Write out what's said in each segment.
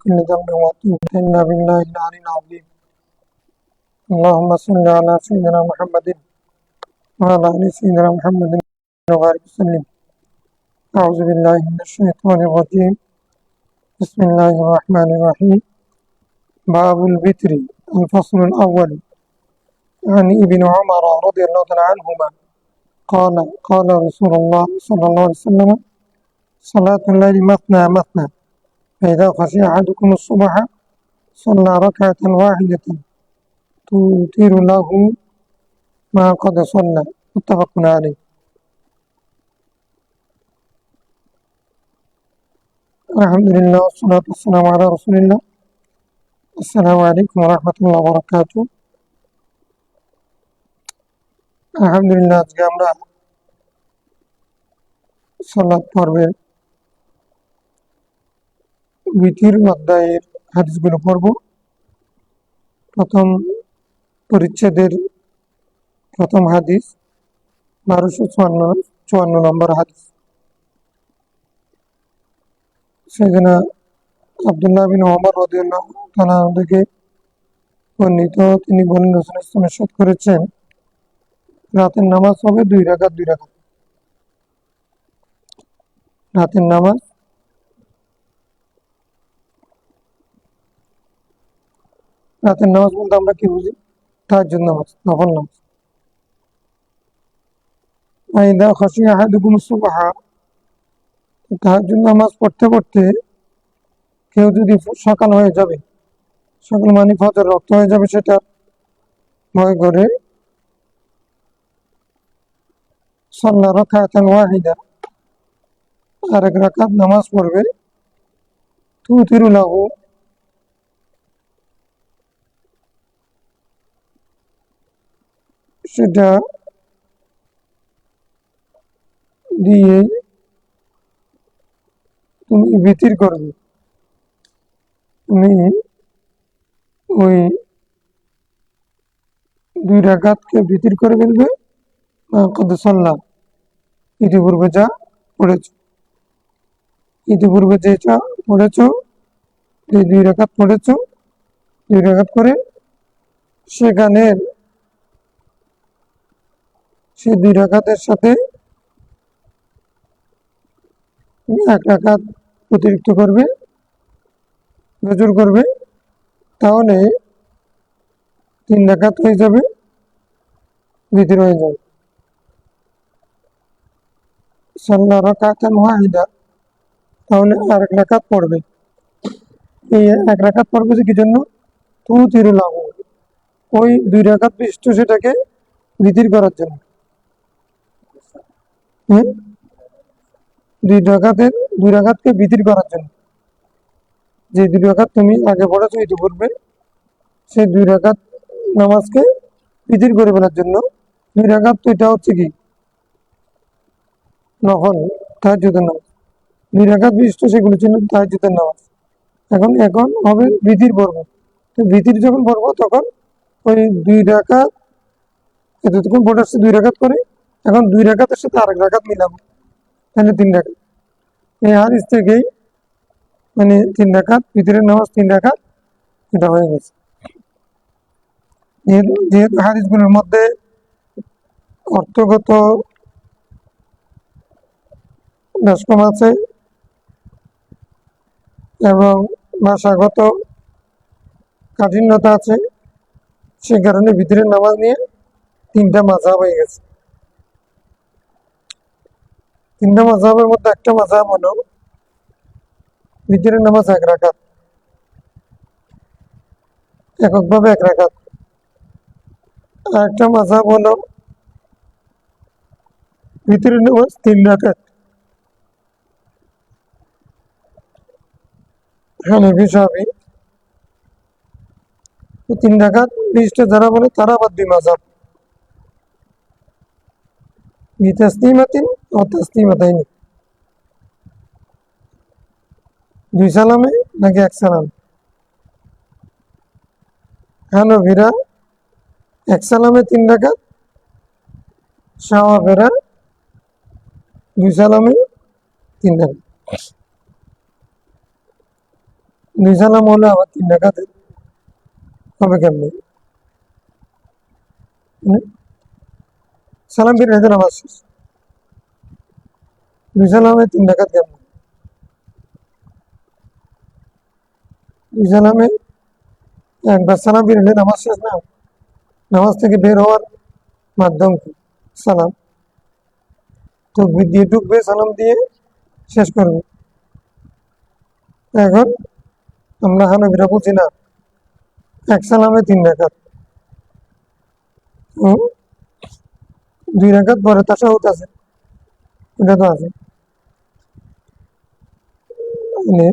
كل ذنب وأتوب إلا بالله العلي العظيم. اللهم صل على سيدنا محمد وعلى آل سيدنا محمد وبارك وسلم. أعوذ بالله من الشيطان الرجيم. بسم الله الرحمن الرحيم. باب الوتر. الفصل الأول. عن ابن عمر رضي الله تعالى عنهما قال قال رسول الله صلى الله عليه وسلم: صلاة الليل مثنى مثنى، فإذا خشي أحدكم الصبح صلى ركعة واحدة توتر له ما قد صلى. متفق عليه. الحمد لله والصلاة والسلام على رسول الله. السلام عليكم ورحمة الله وبركاته. আলহামদুলিল্লাহ, আজকে আমরা সালাত পর্বের বিতির অধ্যায়ের হাদিসগুলো পড়ব। প্রথম পরিচ্ছেদের প্রথম হাদিস 1254 নম্বর হাদিস। সেখানে আব্দুল্লাহ বিন ওমর রাদিয়াল্লাহু তাআলা থেকে বর্ণিত, তিনি বলেন, রাসূল সাল্লাল্লাহু আলাইহি ওয়াসাল্লাম ইরশাদ করেছেন, রাতের নামাজ হবে 2 রাকাত 2 রাকাত। রাতের নামাজ বলতে আমরা কি বুঝি? তাহাজ্জুদ নামাজ, নফল নামাজ। আইদা খাশিয়া আহাদুকুম সুবহা, তাহাজ্জুদ নামাজ পড়তে পড়তে কেউ যদি সকাল হয়ে যাবে, সকাল মানে ফজর রক্ত হয়ে যাবে, সেটা ভয় করে সাল্লা রাকাতান ওয়াহিদা, আর 1 রাকাত নামাজ পড়বে, তুতিরু লাহু, সেটা দিয়ে তুমি বিতির করবে। তুমি ওই 2 রাকাতকে বিতির করে ফেলবে। কদ সাল্লাহ, ইতিপূর্বে যা পড়েছ, ইতিপূর্বে যেটা পড়েছ, যে 2 রাকাত পড়েছ, 2 রাকাত করে সেখানে সে 2 রাকাতের সাথে 1 রাকাত অতিরিক্ত করবে, নজর করবে, তাহলে 3 রাকাত হয়ে যাবে, বিতির হয়ে যাবে। সাল্লা রাকাতান ওয়াহিদা, তাহলে আর 1 রাকাত পড়বে। এই 1 রাকাত পড়বে যে কি জন্য? তুতিরু লাহু, ওই 2 রাকাত বিশিষ্ট সেটাকে বিতির করার জন্য। 2 রাকাতকে বিতির করার জন্য। যে 2 রাকাত তুমি আগে পড়েছো ইতিপূর্বে, সেই 2 রাকাত নামাজকে বিতির করে ফেলার জন্য। 2 রাকাত তো এটা হচ্ছে কি নফল, তাহাজ্জুদের নামাজ। 2 রাকাত বিশিষ্ট সেগুলো ছিল তাহাজ্জুদের নামাজ। এখন হবে বিতির পর্ব। তো বিতির যখন পড়বো তখন ওই 2 রাকাত, এতটুকুন পড়ে আসছে 2 রাকাত করে, এখন 2 রাকাতের সাথে আর 1 রাকাত মিলাবো, তাহলে 3 রাকাত। এই হাদিস থেকেই মানে 3 রাকাত, বিতিরের নামাজ 3 রাকাত, এটা হয়ে গেছে। যেহেতু হাদিসগুলোর মধ্যে অর্থগত ব্যস্কম আছে এবং ভাষাগত কাঠিন্যতা আছে, সে কারণে বিতিরের নামাজ নিয়ে 3টা মাযহাব হয়ে গেছে। 3টা মাযহাবের মধ্যে একটা মাযহাব হলো বিতিরের নামাজ 1 রাকাত, এককভাবে 1 রাকাত। আর একটা মাযহাব হলো বিতিরের নামাজ 3 রাকাত। হানাফি, শাফি 3 রাকাত বিশিষ্ট যারা বলে তারা আবার 2 মাযহাব, বিতাসলিমাতিন ও তাসলিমাতাইনি, 2 সালামে নাকি 1 সালাম। হানাফিরা 1 সালামে 3 রাকাত, শাওয়াফিরা 2 সালামে 3 রাকাত। দুই সালাম হলে আবার 3 রাকাত হবে কেমনি? সালাম ফিরে রেখে নামাজ শেষ, 2 সালামে 3 রাকাত কেমন? 2 সালামে একবার সালাম ফিরে নামাজ শেষ না? নামাজ থেকে বের হওয়ার মাধ্যম কি? সালাম। তকবীর দিয়ে ঢুকবে, সালাম দিয়ে শেষ করবে। এখন আমরা হানাফিরা বলছি না, 1 সালামে 3 রাকাত, 2 রাকাত পরে তাশাহুদ আছে, এটা তো আছে। মানে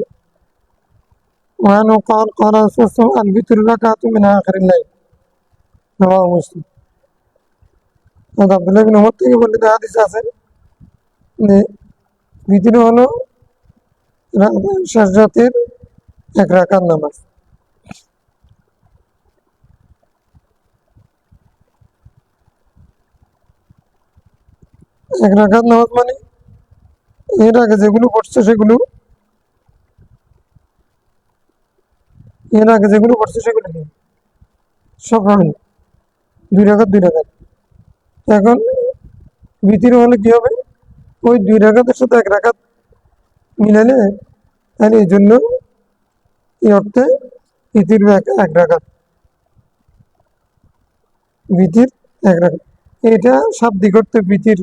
وعنه قال قال رسول الله صلى الله عليه وسلم الوتر ركعة من آخر الليل رواه مسلم। আব্দুল্লাহ বিন ওমর থেকে বর্ণিত হাদিস আছে যে ভিতরে হলো শেষ রাতের 1 রাকাত নামাজ। এক রাকাত নামাজ মানে এর আগে যেগুলো পড়ছে সেগুলো, কি সব হবে 2 রাকাত 2 রাকাত। এখন ভিতরে হলে কি হবে? ওই 2 রাকাতের সাথে 1 রাকাত মিলালে, তাহলে এই জন্য এই অর্থে ভিতির 1 রাকাত, ভিতির 1 রাকাত। এটা শাব্দিক অর্থে ভিতির,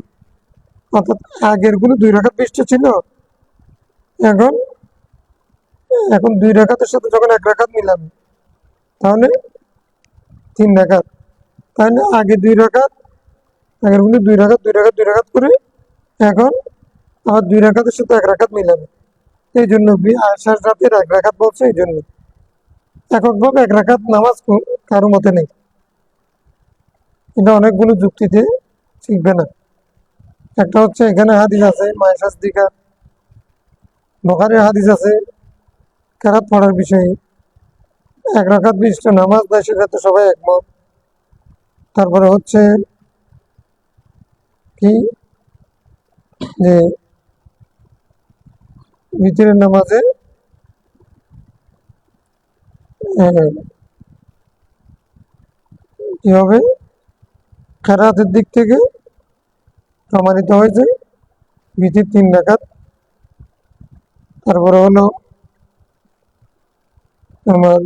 অর্থাৎ আগের গুলো 2 রাকাত বিশিষ্ট ছিল, এখন এখন 2 রাকাতের সাথে যখন 1 রাকাত মিলাম তাহলে 3 রাকাত। তাহলে আগে 2 রাকাত, আগের গুলো 2 রাকাত 2 রাকাত 2 রাকাত করে, এখন আবার 2 রাকাতের সাথে 1 রাকাত মিলাবে। এই জন্য শেষ রাতের 1 রাকাত বলছে। এই জন্য এককভাবে 1 রাকাত নামাজ কারো মতে নেই। এটা অনেকগুলো যুক্তিতে শিখবে না। একটা হচ্ছে এখানে হাদিস আছে মায়েশাস দিকা, বুখারীর হাদিস আছে কেরাত পড়ার বিষয়ে, 1 রাকাত বিশিষ্ট নামাজ দেয়, সেটাতে সবাই একমত। তারপরে হচ্ছে কি যে ভিতরের নামাজে কি হবে, কেরাতের দিক থেকে প্রমাণিত হয়েছে ভিতির 3 রাকাত। তারপরে হলো আমার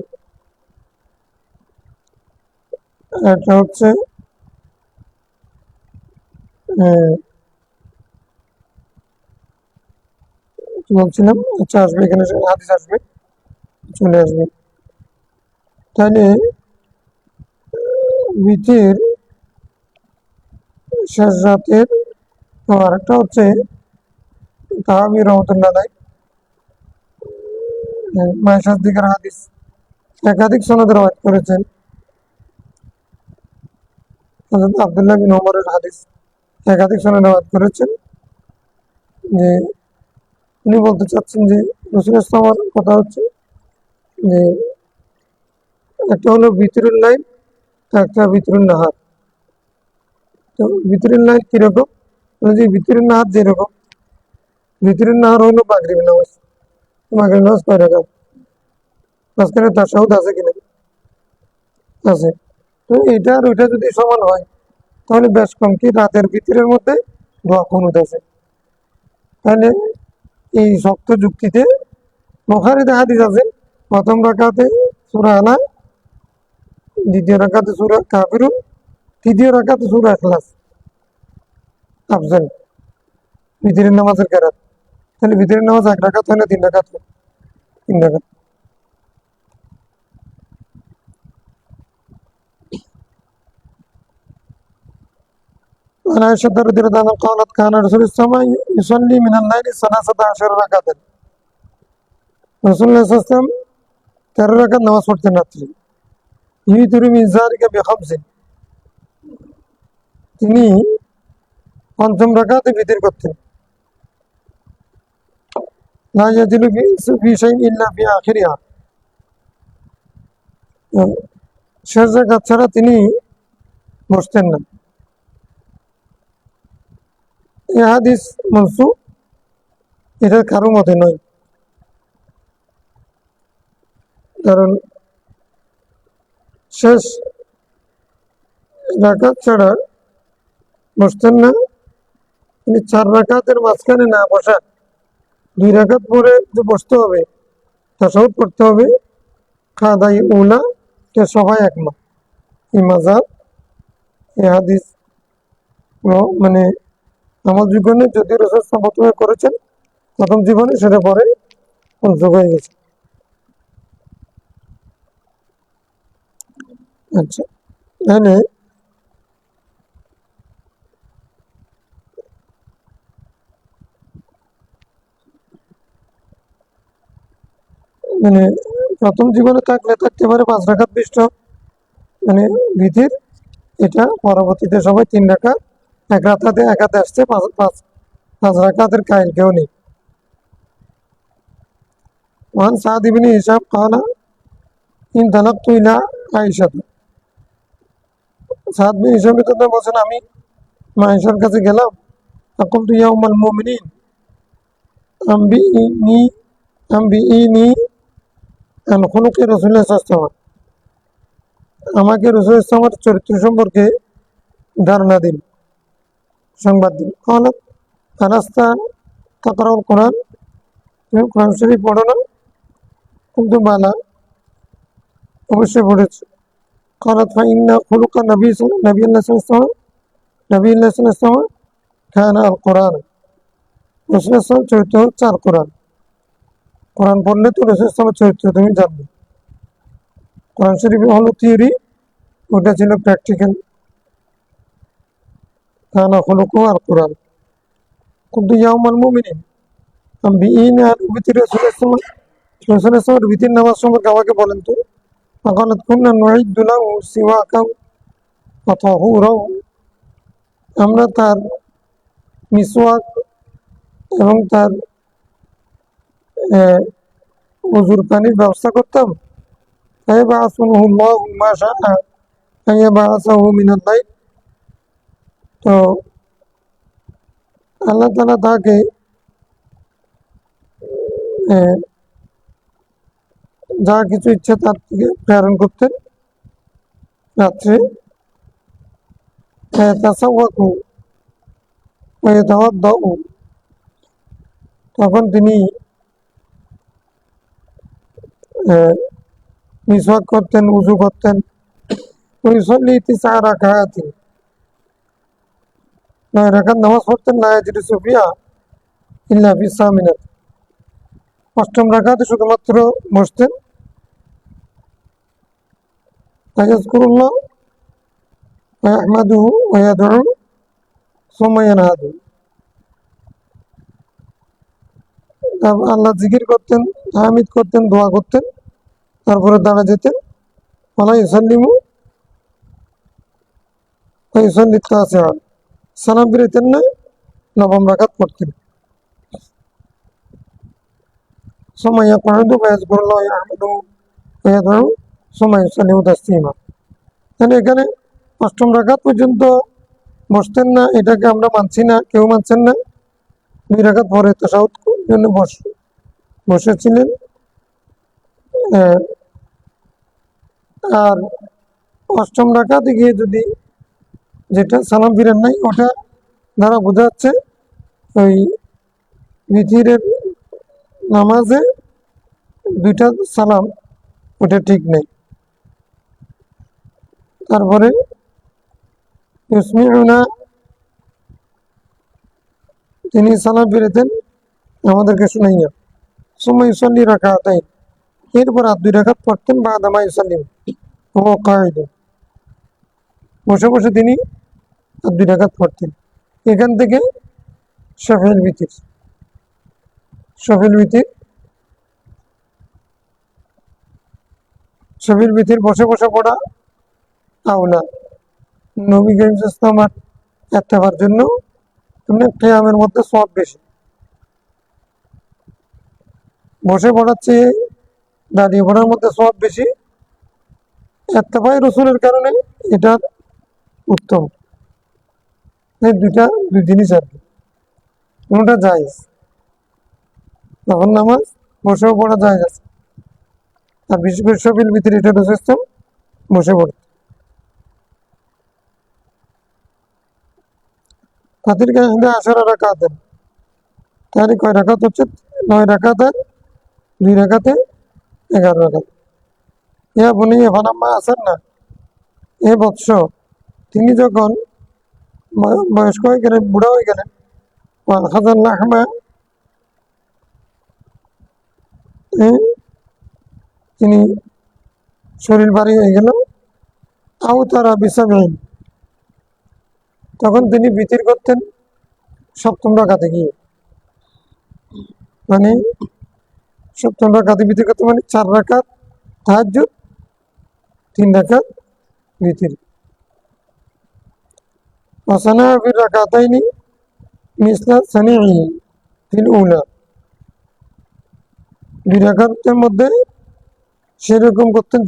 একটা হচ্ছে কি বলছিলাম, আচ্ছা আসবে, এখানে হাদিস আসবে, চলে আসবে। তাহলে ভিতির শেষ রাতের, আর একটা হচ্ছে তাহাবি রহমতুল্লাহ মায়েশাস দিকের হাদিস একাধিক সনদে রওয়ায়াত করেছেন। হযরত আব্দুল্লাহ বিন ওমরের হাদিস একাধিক সনদে রওয়ায়াত করেছেন যে উনি বলতে চাচ্ছেন যে রাসূল ইসলামের কথা হচ্ছে যে একটা হলো ভিতরুল লাইল, একটা ভিতরুন নাহার। তো ভিতরুল লাইল কিরকম? যে ভিতরুন নাহার যেরকম, ভিতরুন নাহার হলো মাগরিব নামাজ। মাগরিব নামাজ 5 রাকাত, মাঝখানে তাশাহুদ আছে কিনা? আছে। তো এটা আর ওইটা যদি সমান হয় তাহলে বেশ কম কি রাতের ভিতরের মধ্যে দোয়া কুনুত আছে। তাহলে এই শক্ত যুক্তিতে বুখারীতে হাদিস আছে প্রথম রাকাতে সূরা আনাস, দ্বিতীয় রাকাতে সূরা কাফিরুন, তৃতীয় রাকাতে সূরা ইখলাস আফজাল ভিতরের নামাজের কেরাত। তাহলে ভিতরের নামাজ 1 রাকাত হয় না 3 রাকাত? 3 রাকাত। عن عائشة رضي الله عنها قالت كان رسول الله يصلي من الليل 13 ركعة। রাসূলুল্লাহ সাল্লাল্লাহু আলাইহি ওয়াসাল্লাম 13 রাকাত নামাজ পড়তেন রাত্রে। ইউতিরু মিন যালিকা বিখামসিন, তিনি পঞ্চম রাকাতে বিতির করতেন। লা ইয়াজিলু ফি শাইইন ইল্লা ফি আখিরিহা, শেষ রাকাত ছাড়া তিনি বসতেন না। এই হাদিস মানসুখ, এটা কারো মতে নয়। কারণ শেষ রাকাত ছাড়া বসতেন না। তিনি 4 রাকাতের মাঝখানে না বসা, 2 রাকাত পরে যে বসতে হবে, তাসাহুদ করতে হবে, কাদাই উলা কে সবাই একমত। এই মাযহাব, এই হাদিস মানে আমার জীবনে যদি রাসূল প্রথমে করেছেন, প্রথম জীবনে, সেটা পরে যোগ হয়ে গেছে। আচ্ছা, এখানে মানে প্রথম জীবনে থাকতে পারে 5 রাকাত বিশিষ্ট মানে বিধির, এটা পরবর্তীতে সবাই 3 রাকাত, এক রাকাতে আসছে, পাঁচ রাকাতের কায়েল কেউ নেই। وعن سعد بن هشام قال انطلقت إلى عائشة। সাদ বিন হিশাম বলছেন, আমি মা আয়েশার কাছে গেলাম। فقلت يا أم المؤمنين أنبئيني عن خلق رسول الله صلى الله عليه وسلم। আমাকে রাসূলুল্লাহ সাল্লাল্লাহু আলাইহি ওয়াসাল্লামের চরিত্র সম্পর্কে ধারণা দিন, সংবাদ দিন। قالت ألست تقرأ القرآن؟ তুমি কোরআন শরীফ পড়ো না? কিন্তু বালা, অবশ্যই পড়েছি। قالت فإن خلق النبي صلى الله عليه وسلم كان القرآن। রাসূলুল্লাহ সাল্লাল্লাহু আলাইহি ওয়াসাল্লাম চরিত্র হচ্ছে আল কোরআন। কোরআন পড়লে তো রাসূলুল্লাহ সাল্লাল্লাহু আলাইহি ওয়াসাল্লামের চরিত্র তুমি জানবে। কোরআন শরীফ হলো থিওরি, ওটা ছিল প্র্যাকটিক্যাল। কানা খুলুকু আল কোরআন। কিন্তু ইয়া উম্মাল মুমিনিন আনবিইনি আন উবিতি রাসূলুল্লাহ সাল্লাল্লাহু আলাইহি ওয়াসাল্লামের বিতির নামাজ সম্পর্কে আমাকে বলেন তো। ফাকালাত কুন্না নুইদ্দু লাহু সিওয়াকা ওয়া তাহুরাহু। আমরা তার মিসওয়াক এবং তার ওযুর পানির ব্যবস্থা করতাম। ফায়াবআসুহুল্লাহু মা শাআ ফায়াবআসাহু মিনাল লাইল। তো আল্লাহ তাআলা তাকে যা কিছু ইচ্ছা তার থেকে প্রেরণ করতেন রাত্রে। ফায়াতাসাওয়াকু ওয়া ইয়াতাওয়াদ্দাউ। তখন তিনি মিসওয়াক করতেন, উযু করতেন। ওয়াইসাল্লি 9 রাকাআতিন, 9 রাকাত নামাজ পড়তেন। লা ইয়াজলিসু ফিহা ইল্লা ফি সামিনাত, 8ম রাকাতে শুধুমাত্র বসতেন। ফায়াজকুরুল্লাহ ওয়া ইয়াহমাদুহু ওয়া ইয়াদউ সুম্মা ইয়ানহাদু। আল্লাহ জিকির করতেন, তাহমিদ করতেন, দোয়া করতেন, তারপরে দাঁড়া যেতেন। ওয়ালা ইউসাল্লিমু ওয়া ইউসাল্লি তাসিআ, সালাম ফিরাতেন না, 9ম রাকাত পড়তেন। সুম্মা ইয়াকউদু ফায়াজকুরুল্লাহ ওয়া ইয়াহমাদুহু ওয়া ইয়াদউ সুম্মা ইউসাল্লিমু তাসলিমা। মানে এখানে 8ম রাকাত পর্যন্ত বসতেন না, এটাকে আমরা মানছি না, কেউ মানছেন না। 2 রাকাত পরে তাশাহুদ জন্য বসেছিলেন। আর 8ম রাকাতে গিয়ে যদি যেটা সালাম ফিরেন নাই, ওটা দ্বারা বোঝা যাচ্ছে ওই বিতিরের নামাজে 2টা সালাম, ওটা ঠিক নেই। তারপরে ইউসমিউনা, তিনি সালাম ফিরেতেন আমাদেরকে শুনাইয়া। সুম্মা ইউসাল্লি রাকাতাইন, এরপর আর 2 রাকাত পড়তেন। বাদা মা ইউসাল্লিম ওয়া কাঈদুন, বসে বসে তিনি আর 2 রাকাত পড়তেন। এখান থেকে শফিউল বিতির, শফিউল বিতির বসে বসে পড়া আওলা। নবী করিম সাল্লাল্লাহু আলাইহি ওয়াসাল্লামের ইত্তেবার জন্য কিয়ামের মধ্যে সওয়াব বেশি। বসে পড়ার চেয়ে দাঁড়িয়ে পড়ার মধ্যে সওয়াব বেশি। ইত্তেবায়ে রাসূলের কারণে এটা উত্তম। এই দুই জিনিস আর কি, কোনটা জায়েজ। তখন নামাজ বসেও পড়া জায়েজ আছে, আর বিশেষ করে শফিল ভিতরে এটা রসুলাম বসে পড়ত। তাদেরকে 10 রাকাতেন, তাহলে কয় রাকাত হচ্ছে? 9 রাকাত আর 2 রাকাতে 11 রাকাত। ইয়া বনি ফালাম্মা আছেন না, এ বৎস তিনি যখন বয়স্ক হয়ে গেলেন, বুড়া হয়ে গেলেন, খাজান লাহমা তিনি শরীর ভারী হয়ে গেল, আও তারা বিসামিন, তখন তিনি বিতির করতেন 7ম রাকাতে গিয়ে, মানে 7ম রাকাতে বিতির করতেন, মানে 4 রাকাত তাহাজ্জুদ, 3 রাকাত বিতির। ওয়াসানা ফির রাকাতাইনি মিসলা সানিহি ফিল উলা, 2 রাকাতের মধ্যে সেরকম করতেন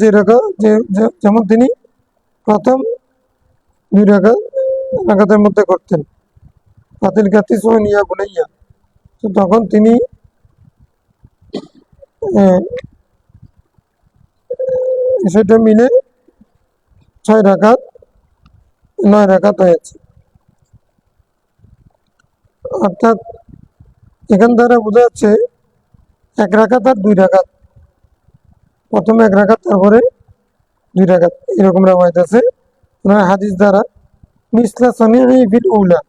যেমন তিনি প্রথম 2 রাকাতের মধ্যে করতেন। ফাতিল গাতি সোনিয়া বুলাইয়া, তো তখন তিনি সেটা মিলে 6 রাকাত 9 রাকাত হয়েছে। অর্থাৎ এখান দ্বারা বোঝা যাচ্ছে 1 রাকাত আর 2 রাকাত, প্রথমে 1 রাকাত তারপরে 2 রাকাত, এরকম রাওয়ায়াত আছে হাদিস দ্বারা। মিসলা সানিহি ফিল উলা,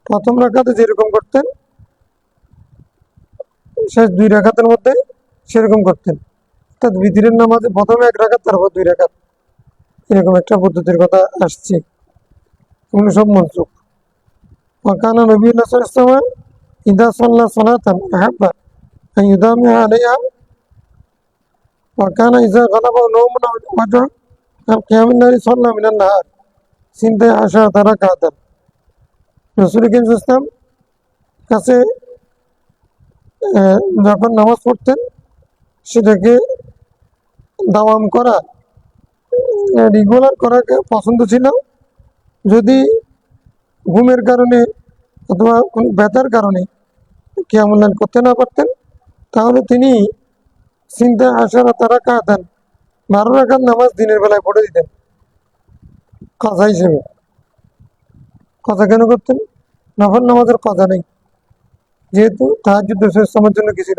প্রথম রাকাতে যেরকম করতেন শেষ 2 রাকাতের মধ্যে সেরকম করতেন। অর্থাৎ বিতিরের নামাজে প্রথমে 1 রাকাত তারপর 2 রাকাত, এরকম একটা পদ্ধতির কথা আসছে, এগুলো সব মনসুখ। ওয়াকানা নবিয়ুল্লাহ সাল্লাল্লাহু আলাইহি ওয়াসাল্লাম ইদা সাল্লা সালাতান আহাব্বা আন ইউদামিআ আলাইহা ওয়াকানা ইযা গালাবাহু নাওমুন আও ওয়াজউন আন কিয়ামিন লাইলি সাল্লা মিনান নাহার সিনতা আশারাতা রাকাতান। রাসূল কারীম সাল্লাল্লাহু আলাইহি ওয়াসাল্লাম কাছে যখন নামাজ পড়তেন সেটাকে দাওয়াম করা, রেগুলার করাকে পছন্দ ছিল। যদি ঘুমের কারণে অথবা কোনো ব্যথার কারণে কিয়ামুল লাইল করতে না পারতেন, তাহলে তিনি সিনতা আশারাতা রাকাতান 12 রাকাত নামাজ দিনের বেলায় পড়ে দিতেন কাজা হিসেবে। কাজা কেন করতেন? নফল নামাজের কাজা নেই, যেহেতু তাহাজ্জুদ রাসূলের জন্য কি ছিল?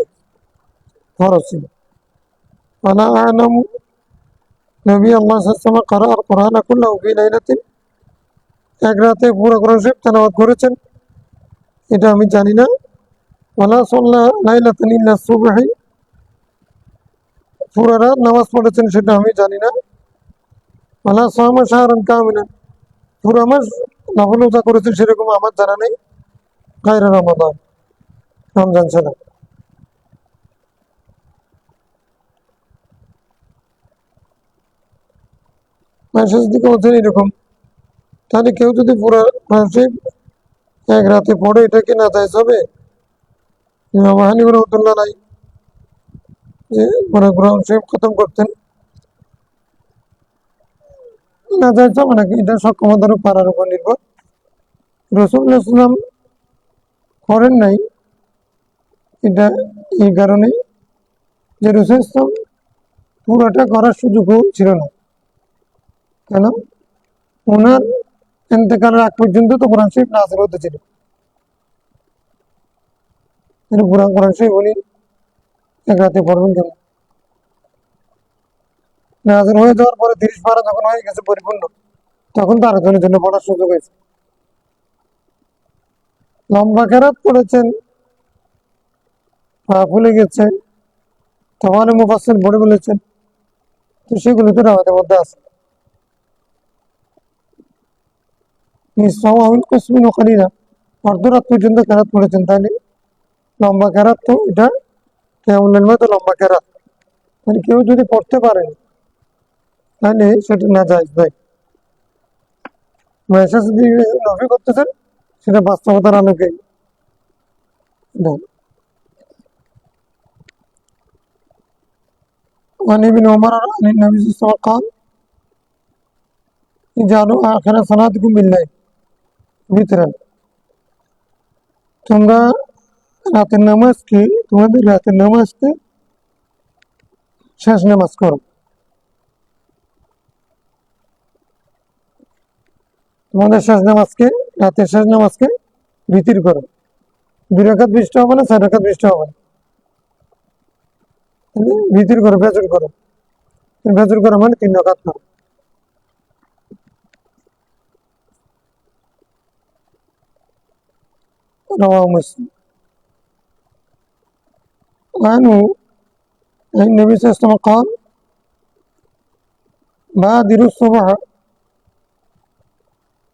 ফরজ ছিল। ওয়ালা আ'লামু নবী আল্লাহ সাল্লাল্লাহু আলাইহি ওয়াসাল্লাম ক্বারা আল কুরআন কুল্লাহু ফি লাইলাতিন, 1 রাতে পুরো কোরআন শরীফ তেলাওয়াত করেছেন, এটা আমি জানি না। ওয়ালা সাল্লা লাইলাতান ইল্লা সুবহি, পুরো রাত নামাজ পড়েছেন সেটা আমি জানি না। ওয়ালা সামা শাহরান কামিলান, পুরো মাস নফল রোজা করেছেন সেরকম আমার জানা নেই, গায়রা রমাদান, রমজান ছাড়া। মাসের দিকে বলছেন এরকম, তাহলে কেউ যদি পুরো কোরআন শরীফ 1 রাতে পড়ে, এটা কি না জায়েজ হবে? ইমাম হানিফা রাহমাতুল্লাহ আলাইহি যে পুরো কোরআন শরীফ খতম করতেন, না জায়েজ হবে নাকি? এটা সক্ষমতার পারার উপর নির্ভর। রাসূলুল্লাহ সাল্লাল্লাহু আলাইহি ওয়াসাল্লাম করেন নাই, এটা এই কারণে যে রাসূল ইসলাম পুরোটা করার সুযোগও ছিল না। কেন? ওনার ইন্তেকালের আগ পর্যন্ত তো কোরআন শরীফ নাযিল হতেছিল, পুরা কোরআন শরীফ উনি 1 রাতে পড়বেন কেন? নাযিল হয়ে যাওয়ার পরে 30 পারা যখন হয়ে গেছে পরিপূর্ণ, তখন তো আরেকজনের জন্য পড়ার সুযোগ হয়েছে। লম্বা কেরাত পড়েছেন, পা ফুলে গেছে, তখন মুফাসসির বলে বলেছেন, তো সেগুলো তো রাওয়াতের মধ্যে আছে। অর্ধরাত পর্যন্ত কেরাত পড়েছেন, তাহলে লম্বা কেরাত তো এটা কিয়ামুল লাইল তো লম্বা কেরাত, মানে কেউ যদি পড়তে পারেন তাহলে সেটা না জায়েজ নয়। মেসেজ দিয়ে নফি করতেছেন, সেটা বাস্তবতার আলোকে وعن ابن عمر عن النبي صلى الله عليه وسلم قال اجعلوا آخر صلاتكم بالليل وترا, তোমরা রাতের নামাজকে, তোমাদের রাতের নামাজকে শেষ নামাজ করো। তোমাদের শেষ নামাজকে, রাতের শেষ নামাজকে ভিতির করো। 2 রাকাত বৃষ্টি হবে না, 4 রাকাত বৃষ্টি হবে না, ভিতির করো, ফজর করো। ফজর করো মানে 3 রাকাত করো। رواه مسلم. وعنه عن النبي صلى الله عليه وسلم قال بادروا الصبح.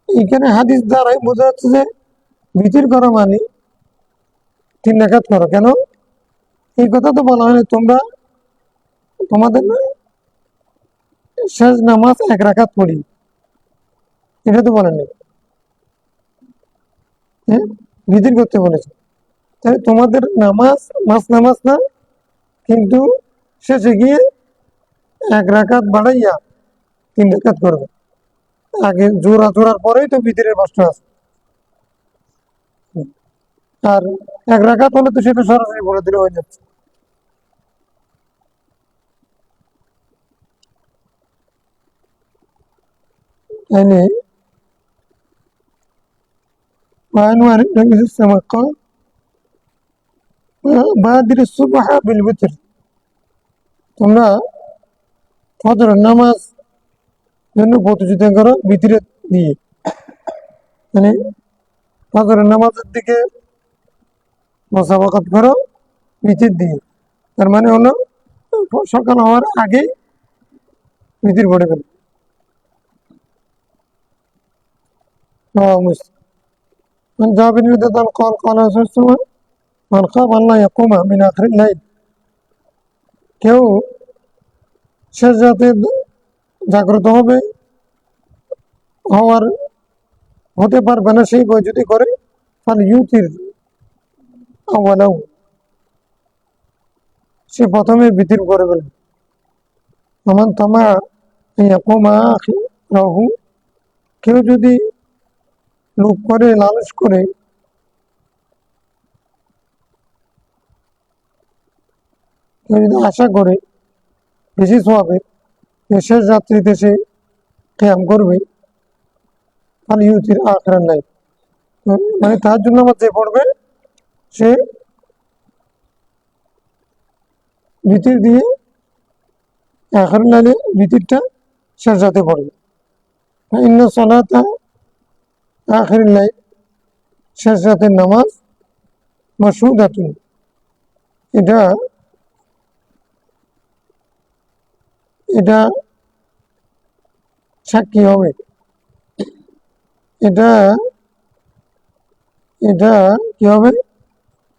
এখানে হাদিস দ্বারাই বোঝা যাচ্ছে যে ভিতির করো মানে 3 রাকাত করো। কেন এই কথা তো বলা হয়নি তোমরা তোমাদের শেষ নামাজ 1 রাকাত পড়ি, এটা তো বলেননি। হ্যাঁ, ভিতির করতে বলেছে। তাহলে তোমাদের নামাজ মাস নামাজ না, কিন্তু শেষে গিয়ে 1 রাকাত বাড়াইয়া 3 রাকাত করবে। আগে জোড়া জোড়ার পরেই তো ভিতরের কষ্ট আছে। আর 1 রাকাত হলে তো সেটা সরাসরি বলে দিলে হয়ে যাচ্ছে। يعني وعن النبي صلى الله عليه وسلم قال بادر الصبح بالوتر. তোমরা ফজরের নামাজ জন্য প্রতিযোগিতা করো ভিতরে দিয়ে, মানে ফজরের নামাজের দিকে মুসাবাকাত করো ভিতর দিয়ে। তার মানে হলো সকাল হওয়ার আগে ভিতর পড়ে গেল। من جابر بن عبد قال قال رسول الله من خاف الله يقوم من آخر الليل. কেউ শেষ রাতে জাগ্রত হবে হতে পারবে না সেই বই যদি করে, তাহলে ইউতির আওয়ালাউ, সে প্রথমে ভিতির করে ফেলবে। আমার তামা ইয়াকুমা আখিরাহু, কেউ যদি লোভ করে, লালচ করে কেউ যদি আশা করে বেশি সোয়াবের শেষ রাত্রিতে সে ক্যাম করবে, তাহলে ইউতির আখরান নাই, মানে তার জন্য আমার যে পড়বে সে ভিতির দিয়ে আখরান নাইলে ভিতিরটা শেষ রাতে পড়বে। ইন্ন সলাতা আখির লাইল, শেষ রাতের নামাজ মাশহুদাতুন, এটা এটা সাক্ষী হবে, এটা এটা কি হবে,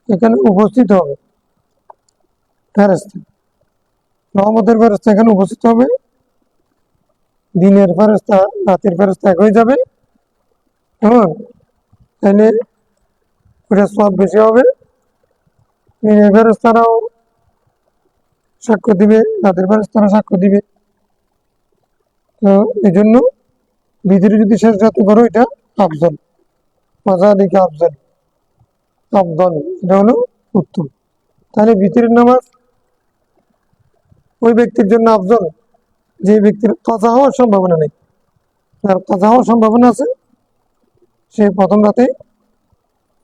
এখানে উপস্থিত হবে ফেরেশতা, রহমতের ফেরেশতা এখানে উপস্থিত হবে। দিনের ফেরেশতা রাতের ফেরেশতা এক হয়ে যাবে, এবং তাহলে ওটা সব বেশি হবে। দিনের ফেরেশতারাও সাক্ষ্য দিবে, রাতের ফেরেশতারা সাক্ষ্য দিবে। তো এই জন্য ভিতরে যদি শেষ রাতে করো এটা আফজল, মাজালিকা আফজল, আফদল, এটা হলো উত্তম। তাহলে ভিতরের নামাজ ওই ব্যক্তির জন্য আফজল যে ব্যক্তির কাজা হওয়ার সম্ভাবনা নেই। যার কাজা হওয়ার সম্ভাবনা আছে সে প্রথম রাতে,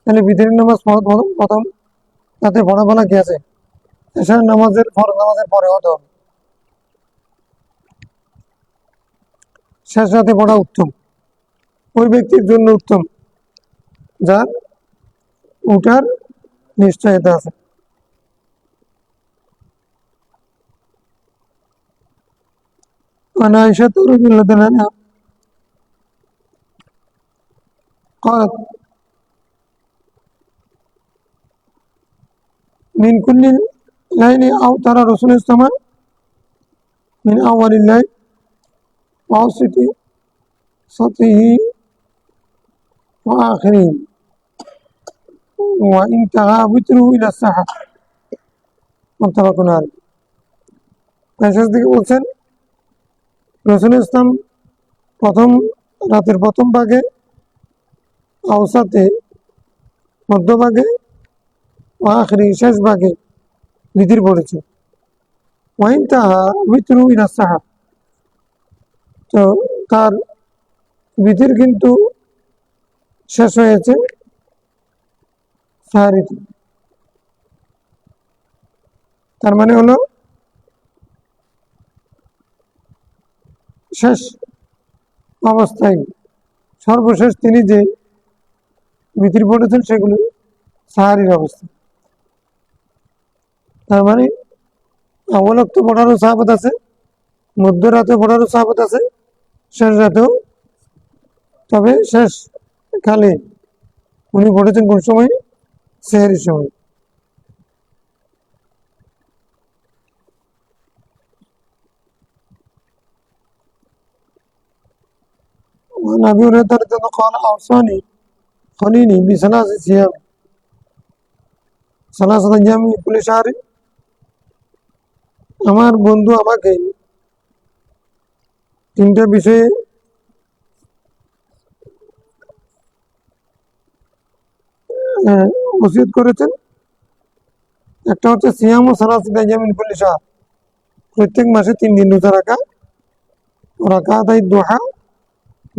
তাহলে ভিতরের নামাজ প্রথম রাতে পড়া বলা কি আছে, এশার নামাজের ফরজ নামাজের পরে হতে হবে। শেষ রাতে পড়া উত্তম, ওই ব্যক্তির জন্য উত্তম যার উঠার নিশ্চয়তা আছে। عن عائشة رضي الله تعالى عنها قالت من كل ليل أوتر رسول الله من أول الليل وأوسط سطحه وآخره وانتهى وتره إلى السحر متفق عليه. মেসেজ থেকে বলছেন রসুল ইসলাম প্রথম রাতের প্রথম ভাগে, আওসাতে মধ্যভাগে, আখরি শেষ ভাগে ভিতর পড়েছে। ওয়াইনতাহা উইতরু ইলা সাহার, তো তার বিতির কিন্তু শেষ হয়েছে সাহারিতে। তার মানে হলো শেষ অবস্থায় সর্বশেষ তিনি যে বিতির পড়েছেন সেগুলো সাহারির অবস্থা। তার মানে অবলক্ত পড়ারও সাহাবত আছে, মধ্যরাতে পড়ারও সাহাবত আছে, শেষ রাতেও। তবে শেষ কালে উনি পড়েছেন কোন সময়? সেহরির সময়। وعن أبي هريرة رضي الله قال أوصاني خليلي بثلاث صيام ثلاثة أيام من كل شهر, আমার বন্ধু আমাকে তিনটা বিষয়ে ওসিয়ত করেছেন। একটা হচ্ছে সিয়াম ও সালাসাত আইয়াম মিন কুল্লি শাহর, প্রত্যেক মাসে 3 দিন রোজা রাখা, রাকাতাই দুহা,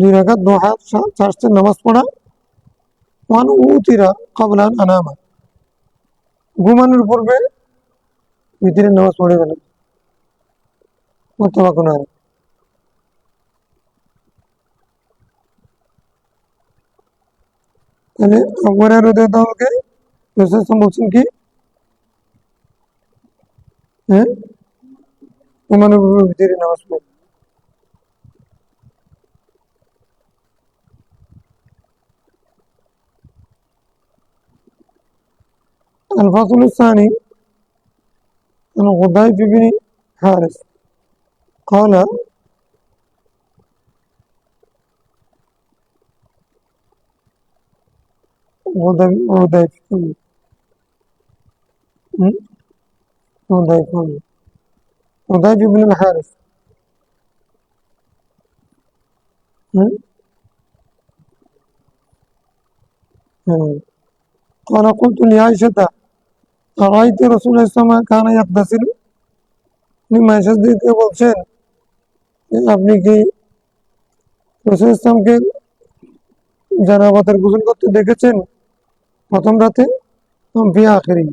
2 রাকাত দুহা চাষের নামাজ পড়া, ওয়ান উতিরা ক্বাবলা আন আনামা, ঘুমানোর পূর্বে বিতরের নামাজ পড়ে গেলেন। মুত্তাফাকুন আলাইহ। তাহলে আবু হুরায়রা রাদিয়াল্লাহু আনহু রাসূল বলছেন কি, হ্যাঁ, ঘুমানোর পূর্বে বিতরের নামাজ পড়ে। الفصل الثاني عن غضيف بن حارث قال غضيف غضيف بن الحارث قال قلت لعائشة أرأيت رسول الله صلى الله عليه وسلم كان يغتسل, মা আয়েশাকে বলছেন আপনি কি রাসূল ইসলামকে জানাবাতের গোসল করতে দেখেছেন প্রথম রাতে? ফি আখিরি,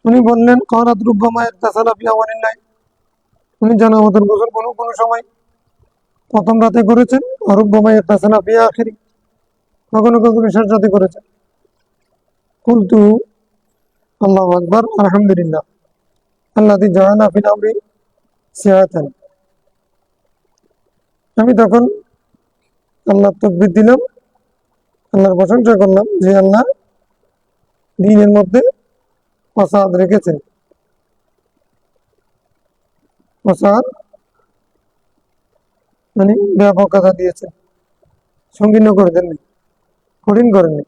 উনি বললেন কারাত রুব্বামা ইগতাসালা ফি আওয়ালিল লাইল, উনি জানাবাতের গোসল কোনো কোনো সময় প্রথম রাতে করেছেন, আর রুব্বামা ইগতাসালা ফি আখিরি, কখনো কখনো শেষ রাতে করেছেন। কুলতু আল্লাহু আকবার আলহামদুলিল্লাহ আল্লাযী জাআলা ফিল আমরি সিআতান, আমি তখন আল্লাহর তাকবীর দিলাম, আল্লাহর প্রশংসা করলাম যে আল্লাহ দ্বীনের মধ্যে ফাসাদ রেখেছেন। ফাসাদ মানে ব্যাপকতা দিয়েছেন, সংকীর্ণ করে দেননি, কঠিন করেননি।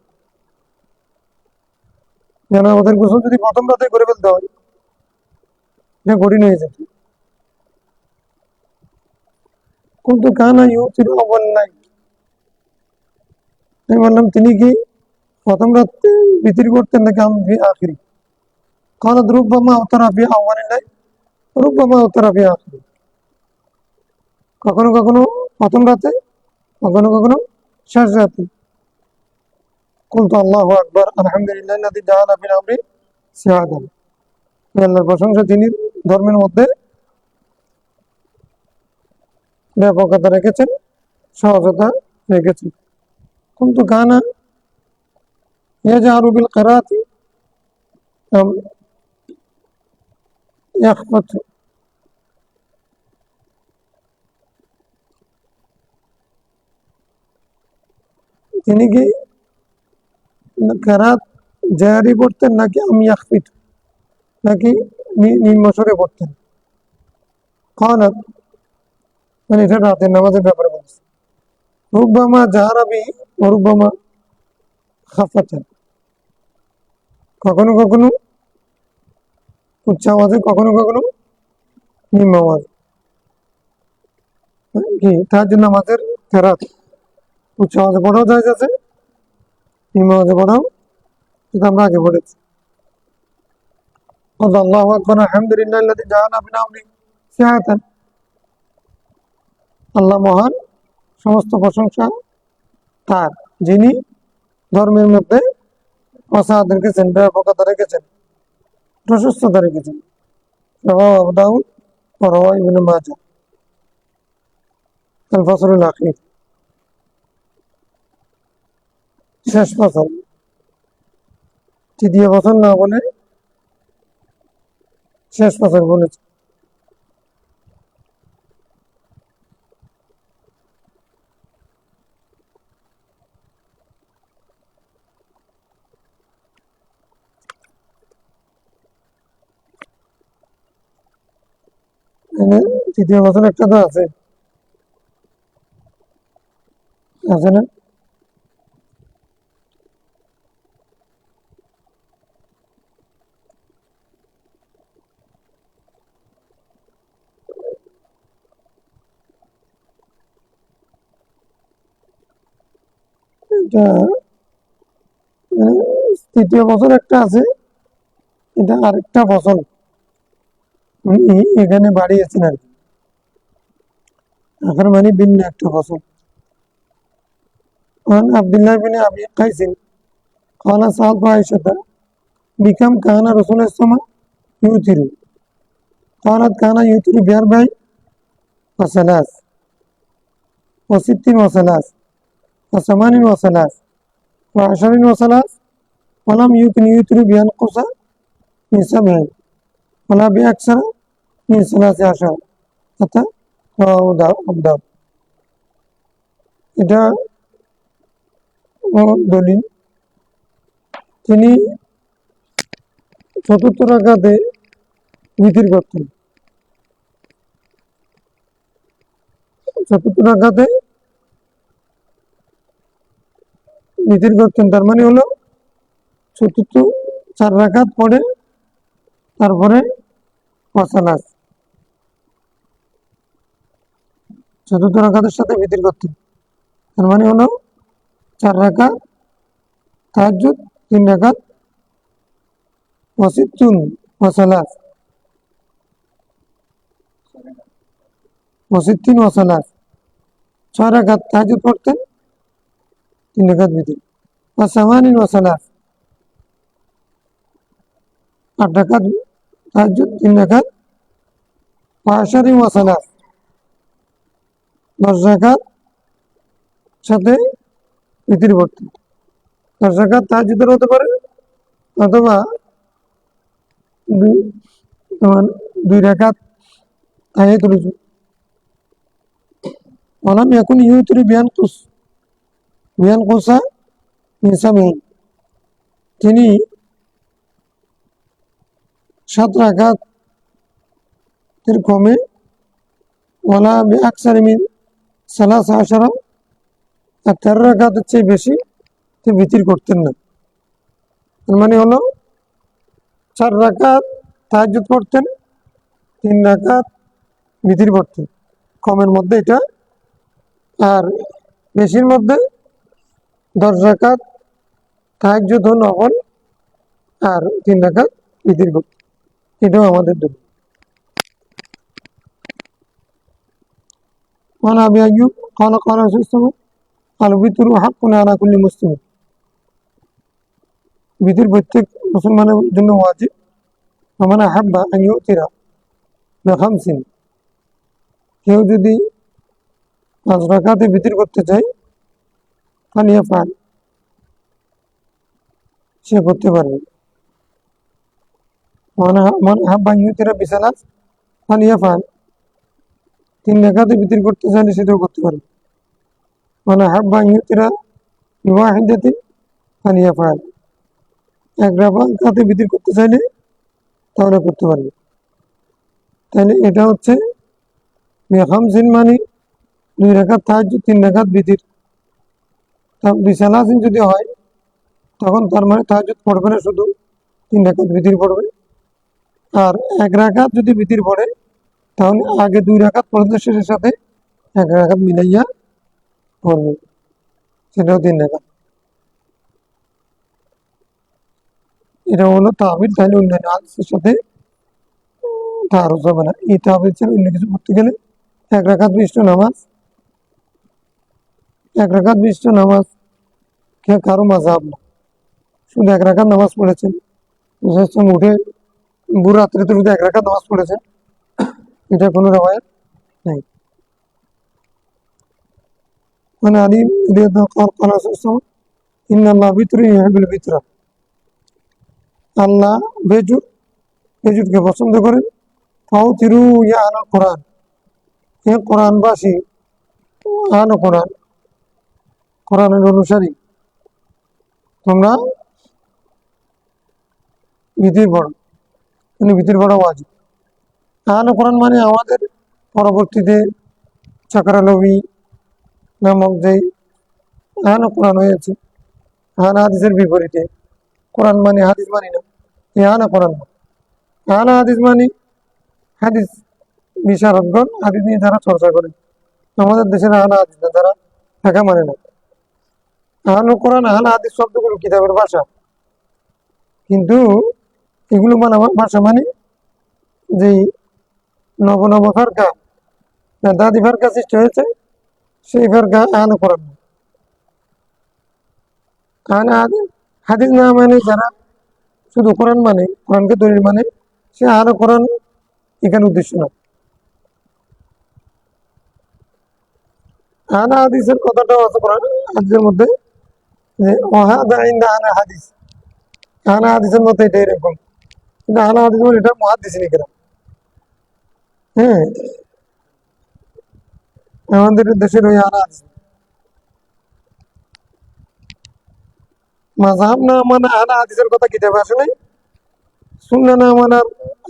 যেন আমাদের গোসল যদি প্রথম রাতে করে ফেলতে হয়, এটা কঠিন হয়ে যেত। কিন্তু কানা ইউতিরু আউয়াল লাইল, আমি বললাম তিনি কি প্রথম রাতে বিতির করতেন নাকি ফি আখিরি? কালাত রুব্বামা আওতারা ফি আউয়ালিল লাইল রুব্বামা আওতারা ফি আখিরি, কখনো কখনো প্রথম রাতে, কখনো কখনো শেষ রাতে। কুলতু আল্লাহু আকবার আলহামদুলিল্লাহ আল্লাযী জাআলা ফিল আমরি সিআতান, আল্লাহর প্রশংসা তিনি ধর্মের মধ্যে ব্যাপকতা রেখেছেন, সহজতা রেখেছেন। কিন্তু কানা ইয়াজহারু বিল কিরাআতি আম ইয়াখফাতু, তিনি কি কেরাত জারি পড়তেন নাকি আমি ইয়াখফিত, নাকি নিম্ন স্বরে পড়তেন? কালাত, মানে এটা রাতের নামাজের ব্যাপারে বলছে। রুব্বামা জাহারা বিহি ওয়া রুব্বামা খাফাতা, কখনো কখনো উচ্চ আওয়াজে, কখনো কখনো নিম্ন আওয়াজে। কি তাহাজ্জুদ নামাজের কেরাত উচ্চ আওয়াজে পড়াও যায় আছে, নিম্ন আওয়াজে পড়াও, যেটা আমরা আগে পড়েছি। আল্লাহু আকবার আলহামদুলিল্লাহিল্লাযী জাআলা ফিল আমরি সিআতান। আল্লাহ মহান, সমস্ত প্রশংসা তার, যিনি ধর্মের মধ্যে অসাদ রেখেছেন, ব্যাপকতা রেখেছেন, প্রশস্ততা রেখেছেন। রাওয়াহু আবু দাউদ ওয়া রাওয়াহু ইবনে মাজাহ। আল ফাসলুল আখির, শেষ ফসল। তৃতীয় ফসল না বলে শেষ ফসল বলেছে। তৃতীয় ফসল একটা তো আছে, আছে না? এটা তৃতীয় ফসল একটা আছে, এটা আরেকটা ফসল এখানে বাড়িয়েছেন আর কি, আখের মানে ভিন্ন একটা ফসল। عن عبد الله بن أبي قيس قال سألت عائشة بكم كان رسول الله صلى الله عليه وسلم يوتر؟ قالت كان يوتر بأربع وثلاث وست وثلاث وثمان وثلاث وعشر وثلاث ولم يكن يوتر بأنقص من سبع ولا بأكثر من 13 حتى رواه أبو داود। এটা দলিল, তিনি 74 রাকাতে বিতির করতেন। 74 রাকাতে বিতির করতেন, তার মানে হলো 4 রাকাত পড়ে তারপরে ওয়াসালাস, 74 রাকাতের সাথে বিতির করতেন। তার মানে হলো 4 রাকাত তাহাজ্জুদ, 3 রাকাত ওয়াসিত্তুন ওয়াসালাস, ওয়াসিত্তিন ওয়াসালাস, 6 রাকাত তাহাজ্জুদ পড়তেন, 3 রাকাত বিতির। ওয়াসামানিন ওয়াসালাস, 8 রাকাত তাহাজ্জুদ, 3 রাকাত। ওয়াশারিন ওয়াসালাস, 10 রাকাত সাথে বিতির পড়তেন। 10 রাকাত তাহাজ্জুদের হতে পারে, অথবা 2 রাকাত তাহিয়াতুল ওযু। ওয়ালাম ইয়াকুন ইউতিরু বিয়ানকুসা মিন সাবঈন, তিনি 7 রাকাত এর কমে, ওয়ালা বিআকসারি মিন 13 আর 13 রাকাতের চেয়ে বেশি তিনি বিতির করতেন না। তার মানে হলো 4 রাকাত তাহাজ্জুদ পড়তেন, 3 রাকাত বিতির পড়তেন, কমের মধ্যে এটা। আর বেশির মধ্যে 10 রাকাত তাহাজ্জুদ ও নফল আর 3 রাকাত বিতির করতেন। এটাও আমাদের দলিল। وعن أبي أيوب قال قال رسول الله صلى الله عليه وسلم الوتر حق على كل مسلم। বিতির প্রত্যেক মুসলমানের জন্য ওয়াজিব। ومن أحب أن يؤتر بخمس, কেউ যদি 5 রাকাতে বিতির করতে চায় ফালিয়াফআল, সে করতে পারবে। ومن أحب أن يؤتر بثلاث ফালিয়াফআল, 3 রাকাতে বিতির করতে চাইলে সেটাও করতে পারবে। ومن أحب أن يؤتر بواحدة ফালিয়াফআল, 1 রাকাতে বিতির করতে চাইলে তাহলে করতে পারবে। তাহলে এটা হচ্ছে বিখামসিন মানে 2 রাকাত তাহাজ্জুদ, 3 রাকাত বিতির। বিসালাসিন যদি হয় তখন তার মানে তাহাজ্জুদ পড়বে না, শুধু 3 রাকাত বিতির পড়বে। আর 1 রাকাত যদি বিতির পড়ে তাহলে আগে 2 রাকাত পড়তে শেষের সাথে 1 রাকাত মিলাইয়া পড়বে, সেটাও 3 রাকাত। এটা হলো তাহবিল। তাহলে অন্যান্য হাদিসের সাথে তাহারুজ হবে না। এই তাহাবিজের অন্য কিছু করতে গেলে 1 রাকাত বিশিষ্ট নামাজ, 1 রাকাত বিশিষ্ট নামাজ কারো মাযহাব না, শুধু 1 রাকাত নামাজ পড়েছেন, উঠে ভোর রাত্রিতে শুধু 1 রাকাত নামাজ পড়েছেন, এটা কোনো রেওয়ায়াত নেই। মানে আলী ইন্নাল্লাহ বিতরু ইউহিব্বুল বিতরা, আল্লাহ বেজুটকে পছন্দ করেন। ফাউতিরু ইয়া আহলাল কোরআন, হে কোরআনবাসী, আহলে কোরআন, কোরআনের অনুসারী, তোমরা ভিতর পড়ো, মানে ভিতর পড়া ওয়াজিব। আহলে কোরআন মানে আমাদের পরবর্তীতে চাকরানবী নামক যে আহলে কোরআন হয়েছে, আহলে হাদিসের বিপরীতে কোরআন মানে হাদিস মানি না, এই আহলে কোরআন না। আহলে হাদিস মানে হাদিস বিশারদগণ, হাদিস নিয়ে যারা চর্চা করে। আমাদের দেশের আহলে হাদিস না, যারা ঢাকা মানে না। আহলে কোরআন, আহলে হাদিস শব্দগুলো কিতাবের ভাষা, কিন্তু এগুলো মানে আমার ভাষা মানে যে নব নব ফারকা, দাদি ফারকা সৃষ্টি হয়েছে, সেই ফারকা আহলে কোরআন না। আহলে হাদিস, হাদিস না মানে যারা শুধু কোরআন মানে, কোরআনকে দলিল মানে, সে আহলে কোরআন এখানে উদ্দেশ্য না। আহলে হাদিসের কথাটা আছে কোরআন হাদিসের মধ্যে, যে ওয়াহাদা ইনদা আহলে হাদিস, আহলে হাদিসের মধ্যে এটা এরকম, কিন্তু আহলে হাদিস মানে এটা মুহাদ্দিস লিখেরা। হ্যাঁ, আমাদের দেশের ওই আহলে হাদিস মাযহাব না মানে আহলে হাদিসের কথা কিতাবে আসে নাই, সুন্নাহ না মানে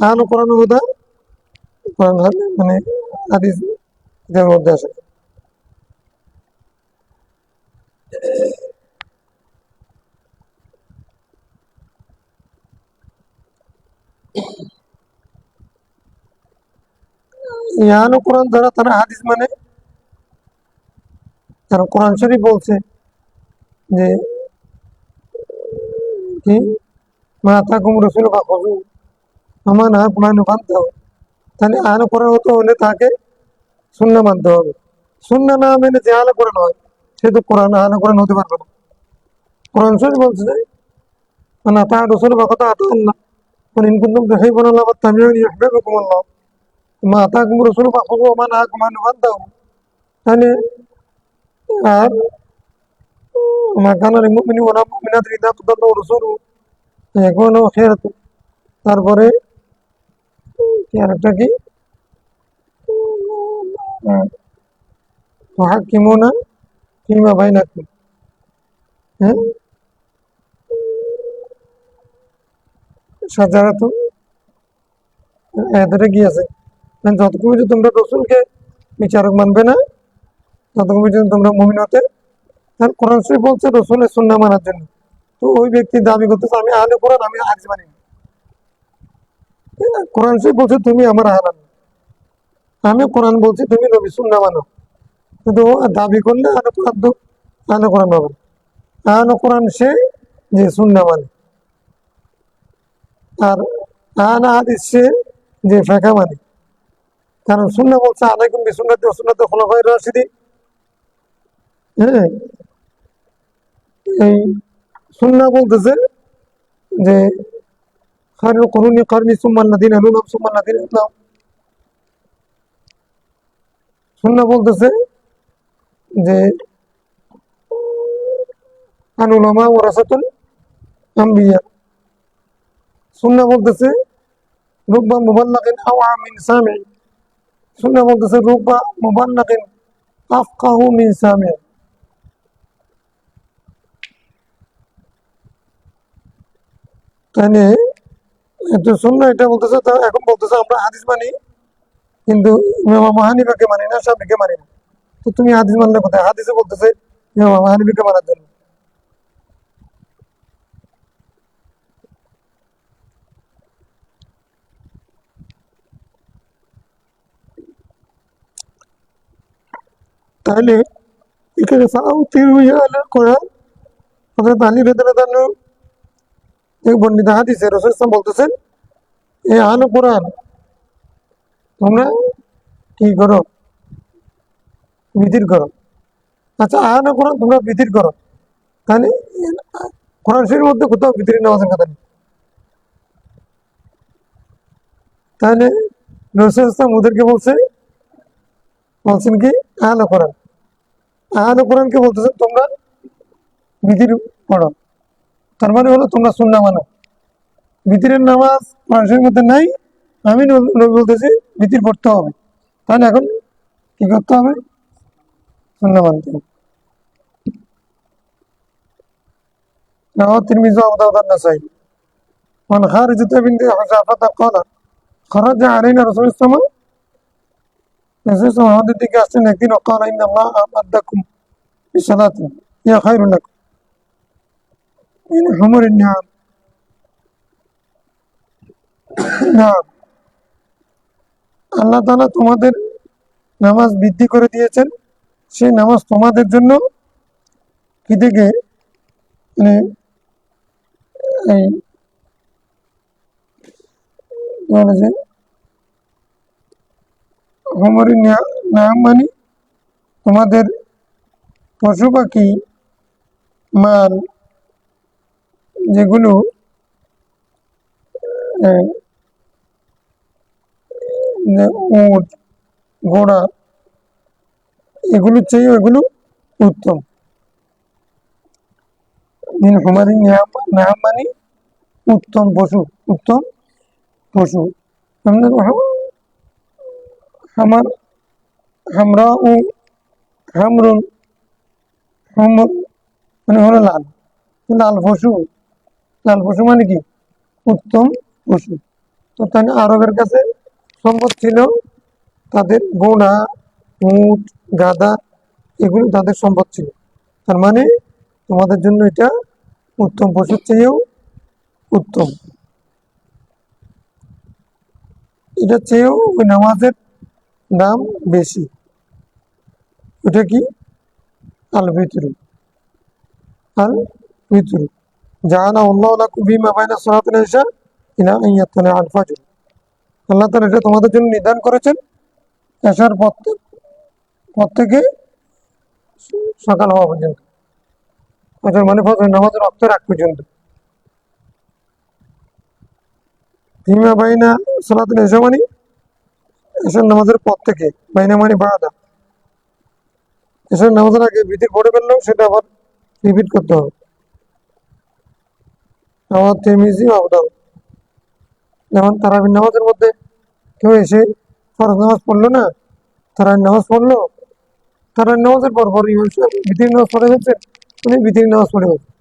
আহলে কোরআনের কথা কোরআন মানে হাদিস কিতাবের মধ্যে আসে। আহলে কোরআন যারা, তারা হাদিস মানে, তারা কোরআন শরীফ বলছে যে কি মা তাকুম রাসূল ফাখুযু আমা নাহাকুম আনহু ফান্তাহু, তাহলে আহলে কোরআন হতে হলে তাকে সুন্নাহ মানতে হবে। সুন্নাহ না মেনে যে আহলে কোরআন হয়, সে তো কোরআন আহলে কোরআন হতে পারবে না। কোরআন শরীফ বলছে যে মানে আতা রাসূল ফাকাদ আতা আল্লাহ, মানে ইন কুনতুম তুহিব্বুনা আল্লাহ ফাত্তাবিউনি ইউহিব্বুকুম আল্লাহ, মা তাকুম রাসূল ফাখুযু আমা নাহাকুম আনহু ফান্তাহু। তাহলে আর মা কানা লিল মুমিনি ওয়ালা মুমিনাতি ইযা কাদাল্লাহু রাসূলুহু ইয়াকুনু খায়রাতুন, তারপরে কি আরেকটা কি তুহাক্কিমুনা ফিমা বাইনাকুম, হ্যাঁ, সাজারাতুন, এদের কি আছে, যতক্ষণ পর্যন্ত তোমরা রসুলকে বিচারক মানবে না, ততক্ষণ পর্যন্ত তোমরা মুমিন হতে। কোরআন শরীফ বলছে রসুলের সুন্নাহ মানার জন্য, তো ওই ব্যক্তি দাবি করতেছে আমি আহলে কোরআন, আমি হাদিস মানি না। কোরআন শরীফ বলছে তুমি আমার আহলে না, আমি কোরআন বলছি তুমি নবী সুন্নাহ মানো, কিন্তু ও দাবি করলে আহলে কোরআন তো আহলে কোরআন হবে না। আহলে কোরআন সে যে সুন্নাহ মানে, আর আহলে হাদিস সে যে ফিকহ মানে। কারণ সুন্নাহ বলছে আলাইকুম বিসুন্নতি ওয়া সুন্নাতি খুলাফায়ে রাশিদিন, হ্যাঁ, এই সুন্নাহ বলতেছে যে খায়রুল কুরুনি কারনি সুম্মাল্লাযিনা ইয়ালুনহুম সুম্মাল্লাযিনা ইয়ালুনহুম। সুন্নাহ বলতেছে যে আল উলামা ওয়ারাসাতুল আম্বিয়া। সুন্নাহ বলতেছে রুব্বা মুবাল্লাগিন আওয়া মিন সামি। সুন্নাহ বলতেছে রুব্বা মুবাল্লাগিন আফকাহু মিন সামি। তাহলে এটা সুন্নাহ, এটা বলতেছে, তা এখন বলতেছে আমরা হাদিস মানি, কিন্তু ইমাম আবু হানিফাকে মানি না, শাফিকে মানি না। তো তুমি হাদিস মানলে কোথায়? হাদিসে বলতেছে ইমাম আবু হানিফাকে মানার জন্য। তাহলে এখানে কোরআন হযরত আলী রাদিয়াল্লাহু আনহু এক বর্ণিত হাদিসে রাসূল সাল্লাল্লাহু আলাইহি ওয়াসাল্লাম বলতেছেন, এই আহলে কোরআন তোমরা কি করো? বিতির করো। আচ্ছা, আয়ানা কোরআন তোমরা বিতির করো, তাহলে কোরআন শরীফের মধ্যে কোথাও বিতির নামাজের কথা নেই। তাহলে রসুল ইসলাম ওদেরকে বলছেন কি আয়ানা কোরআন। আয়ানা কোরআনকে বলতেছেন তোমরা বিতির পড়ো, তার মানে হলো তোমরা সুন্নাহ মানো। বিতিরের নামাজ কোরআন শরীফের মধ্যে নাই, আমি নবী বলতেছি বিতির পড়তে হবে, তাহলে এখন কি করতে হবে? সুন্নাহ মানতে হবে। رواه الترمذي وابو داود والنسائي وعن خارجة بنت حذافة قال خرج علينا رسول الله صلى الله عليه وسلم আমাদের দিকে আসছেন একদিন وقال إن الله أمدكم بصلاة هي خير لكم من حمر النعم نعم আল্লাহ তাআলা তোমাদের নামাজ বৃদ্ধি করে দিয়েছেন, সেই নামাজ তোমাদের জন্য কি থেকে মানে এই বলে যে হুমরি নাম মানে তোমাদের পশু পাখি মাল যেগুলো উট ঘোড়া এগুলোর চেয়ে এগুলো উত্তম। মিন হুমারি নাম মানে উত্তম পশু, উত্তম পশু। হামার হামরা ও হামরুন হামর মানে হলো লাল, লাল পশু। লাল পশু মানে কি? উত্তম পশু। তো তাহলে আরবের কাছে সম্পদ ছিল তাদের ঘোড়া, উট, গাধা, এগুলো তাদের সম্পদ ছিল। তার মানে তোমাদের জন্য এটা উত্তম পশুর চেয়েও উত্তম। এটা চেয়েও ওই নামাজের দাম বেশি। ওটা কি? আল ভিতরু, আল ভিতরু জানা আল্লাহ লাকুম ফীমা বাইনা সালাতিল ইশা ইলা আন ইয়াতলা আল ফাজর। আল্লাহ তাআলা এটা তোমাদের জন্য নির্ধারণ করেছেন এশার পর থেকে সকাল হওয়া পর্যন্ত, ফজর মানে ফজর নামাজের রক্ত রাখ পর্যন্ত। ফীমা বাইনা সালাতিল ইশা মানে এশার নামাজের পর থেকে, বাইনা মানে বাদা, এশার নামাজের আগে বিতির পড়ে ফেললেও সেটা আবার রিপিট করতে হবে। আমার তিরমিজি ও আবু দাউদ। যেমন তারাবির নামাজের মধ্যে কেউ এসে ফরজ নামাজ পড়লো না, তারাবির নামাজ পড়লো, তারাবির নামাজের পর পর ইমাম সাহেব বিতির নামাজ পড়ে ফেলছেন, উনি বিতির নামাজ পড়ে ফেলছেন,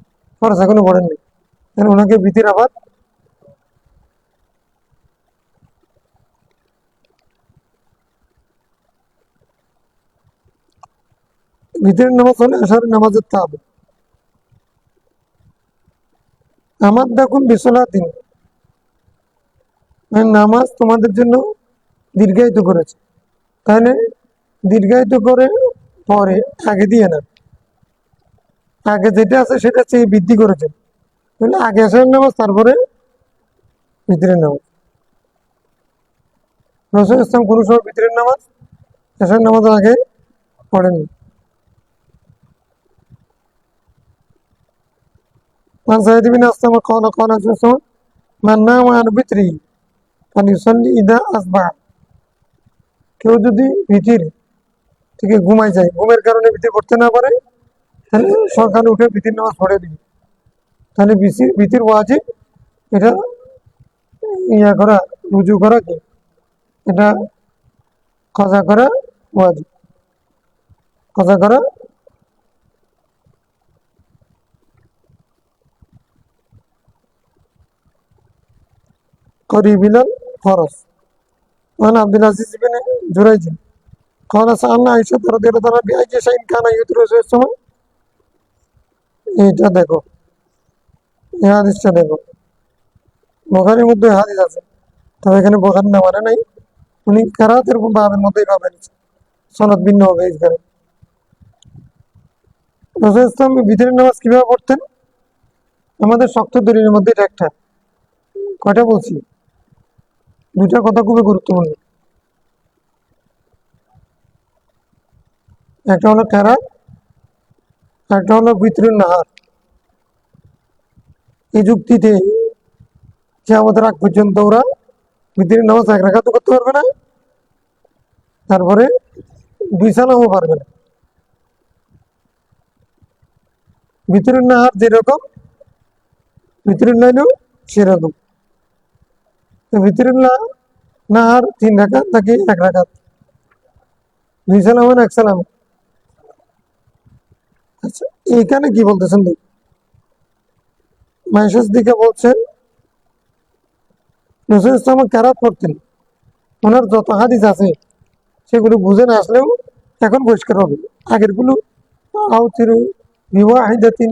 ফরজ এখনো পড়েননি, ওনাকে বিতির আবার বিতিরের নামাজ হলে আশারের নামাজের তা হবে। আমার দেখুন বিসলাতিন নামাজ তোমাদের জন্য দীর্ঘায়িত করেছে, তাহলে দীর্ঘায়িত করে পরে আগে দিয়ে না, আগে যেটা আছে সেটা চেয়ে বৃদ্ধি করেছে, তাহলে আগে আসার নামাজ তারপরে ভিতরের নামাজ। রসুল ইসলাম কোনো সময় ভিতরের নামাজ আসার নামাজের আগে পড়েনি। عن زيد بن أسلم قال قال رسول الله صلى الله عليه وسلم من نام عن وتره فليصلي إذا أصبح। কেউ যদি ভিতির থেকে ঘুমাই যায়, ঘুমের কারণে ভিতির পড়তে না পারে, তাহলে সকালে উঠে ভিতির নামাজ পড়ে দিবে। তাহলে ভিতির ওয়াজিব, এটা ইয়া করা, রুজু করা কি, এটা কাজা করা ওয়াজিব, কাজা করা قريب من الفرس. وعن عبد العزيز بن جريج قال سألنا عائشة رضي الله عنها بأي شيء كان يوتر رسول الله صلى الله عليه وسلم। এটা দেখো, এই হাদিসটা দেখো, বুখারীর মধ্যে হাদিস আছে, তবে এখানে বুখারী না মানে নাই, উনি কেরাতের বাবের মধ্যেই পাবেন, সনদ ভিন্ন হবে এখানে। রাসূল ইসলাম ভিতরের নামাজ কিভাবে পড়তেন? আমাদের শক্ত দলিলের মধ্যে এটা একটা, কয়টা বলছি? দুইটা কথা খুবই গুরুত্বপূর্ণ। একটা হলো কেরাত, একটা হলো বিতরুন নাহার। এই যুক্তিতে কিয়ামতের আগ পর্যন্ত ওরা বিতরের নামাজ এক রাকাতও করতে পারবে না, তারপরে দুই সালামও পারবে না। বিতরুন নাহার যেরকম, বিতরুন লাইলও সেরকম। তো বিতরুন নাহার 3 রাকাত নাকি 1 রাকাত, 2 সালাম না 1 সালাম? আচ্ছা, এখানে কি বলতেছেন? মাইশেষ দিকে বলছেন নজরুল ইসলাম কেরাত পড়তেন, ওনার যত হাদিস আছে সেগুলো বুঝে না আসলেও এখন পরিষ্কার হবে। আগের গুলো আউতিরু বিওয়াহিদাতিন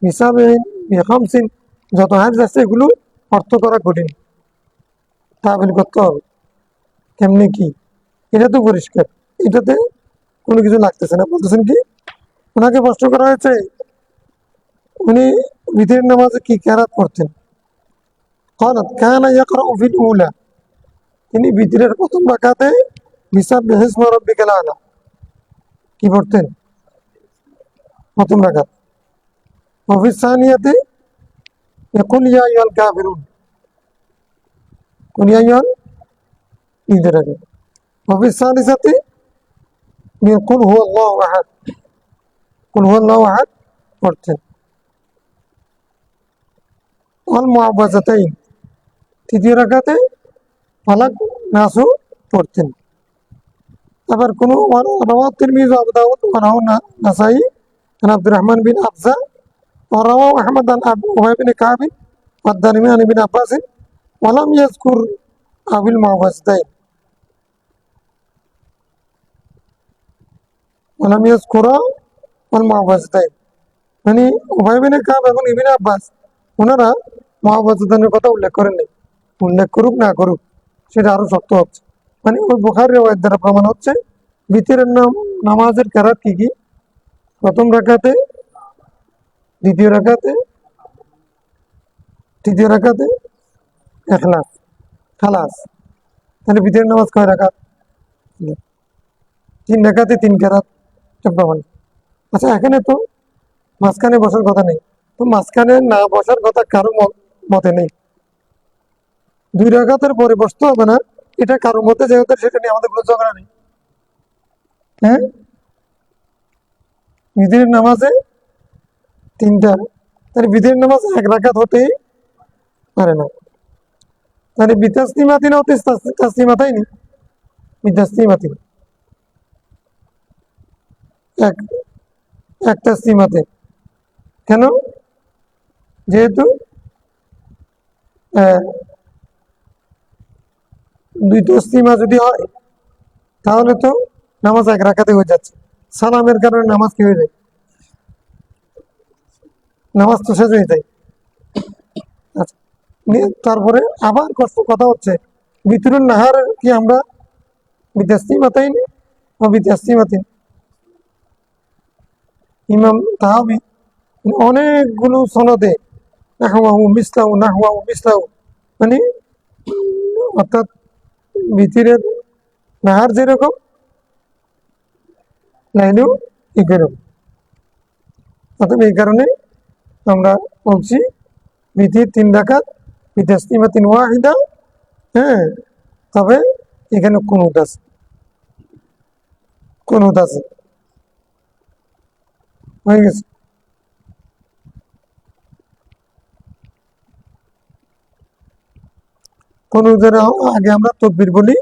বিসাবিন বিখামসিন যত হাদিস আছে এগুলো অর্থ করা কঠিন, তাবিল করতে হবে কেমনি কি, এটা তো পরিষ্কার, এটাতে কোনো কিছু লাগতেছে না। বলতেছেন কি, ওনাকে প্রশ্ন করা হয়েছে উনি বিধের নামাজে কি কেরাত পড়তেন। قالت كان يقرأ في الأولى, তিনি বিতরের প্রথম রাকাতে বিসাব্বিহ ইসমা রাব্বিকাল আ'লা কি পড়তেন প্রথম রাকাত। ওয়া ফিস সানিয়াতি ইয়াকুল ইয়া আইয়ুহাল কাফিরুন, কুল ইয়া আইয়ুহাল ঈদের আগে। ওয়া ফিস সালিসাতি বিকুল হুয়াল্লাহু আহাদ, কুল হুয়াল্লাহু আহাদ পড়তেন। ওয়াল মুআওয়াযাতাইন, তৃতীয় রাকাতে ফালাক নাসও পড়তেন। আবার কোনো রাওয়াত তিরমিজি ওয়া আবু দাউদ ওয়া রাওয়াহ নাসাই আন আব্দুর রহমান বিন আফজা ওয়া রাওয়াহ আহমদ আন আবু উবাই বিন কাব ওয়া দারিমি আন ইবনে আব্বাস ওয়া লাম ইয়াযকুর আবিল মুআওয়াযাতাইন, ওয়া লাম ইয়াযকুরা আল মুআওয়াযাতাইন, মানে উবাই বিন কাব এবং ইবনে আব্বাস ওনারা মুআওয়াযাতাইনের কথা উল্লেখ করেননি। উল্লেখ করুক না করুক সেটা আরো শক্ত হচ্ছে, মানে ওই বুখারী রিওয়ায়াত দ্বারা প্রমাণ হচ্ছে বিতরের নামাজের কেরাত কি কি, প্রথম রাকাতে, দ্বিতীয় রাকাতে, তৃতীয় রাকাতে ইখলাস, খালাস। তাহলে বিতরের নামাজ কয় রাকাত? 3 রাকাতে 3 কেরাত প্রমাণ। আচ্ছা, এখানে তো মাঝখানে বসার কথা নেই, তো মাঝখানে না বসার কথা কারো মতে নেই। 2 রাকাতের পরে বসতে হবে না, এটা কারোর মধ্যে যেহেতু সেটা নিয়ে আমাদের কোনো ঝগড়া নেই। হ্যাঁ, বিধের নামাজে 3টা, তাহলে বিধের নামাজ 1 রাকাত হতেই পারে না। তাহলে বিতাসলিমাতিন ও তাসলিমাতাইনি, বিতাসলিমাতিন এক এক তাসলিমাতে, কেন? যেহেতু 2 তসলিমা যদি হয় তাহলে তো নামাজ 1 রাকাতে হয়ে যাচ্ছে, সালামের কারণে নামাজ কি হয়ে যায়, নামাজ তো শেষ হয়ে যায়। আচ্ছা, তারপরে আবার কথা হচ্ছে বিতরুন নাহার কি আমরা বিতাসলিমাতাইনি ও বিতাসলিমাতিন, ইমাম তাহাবি অনেকগুলো সনদে নাহওয়াহু মিসলাহু নাহওয়াহু মিসলাহু, মানে অর্থাৎ ভিতরের নাহার যেরকম লাইলেও এরকম। অর্থাৎ এই কারণে আমরা বলছি ভিতির 3 রাকাত বিতাসলিমাতিন ওয়াহিদা। হ্যাঁ, তবে এখানে কুনুত আছে, কুনুত আছে, হয়ে গেছে। কুনুতের আগে আমরা তাকবীর বলি,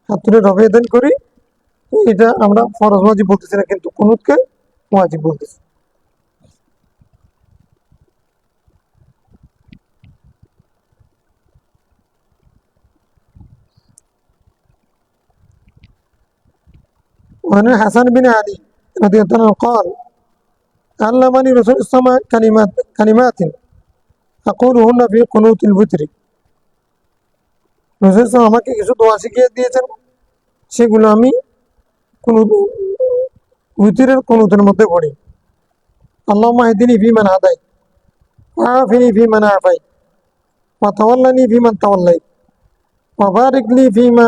হাত তুলে রবে দান করি, এটা আমরা ফরজ ওয়াজিব বলতেছি না, কিন্তু কুনুতকে ওয়াজিব বলতেছি। وعن حسن بن علي رضي الله عنه قال علمني رسول الله كلمات أقولهن في قنوت الوتر, রসুল সাল্লাল্লাহু আমাকে কিছু দোয়া শিখিয়ে দিয়েছেন, সেগুলো আমি কুনুত, উইতরের কুনুতের মধ্যে পড়ি। আল্লাহুম্মা ইহদিনি ফিমান হাদাইত ওয়া আফিনি ফিমান আফাইত ওয়া তাওয়াল্লানি ফিমান তাওয়াল্লাইত ওয়া বারিক লি ফিমা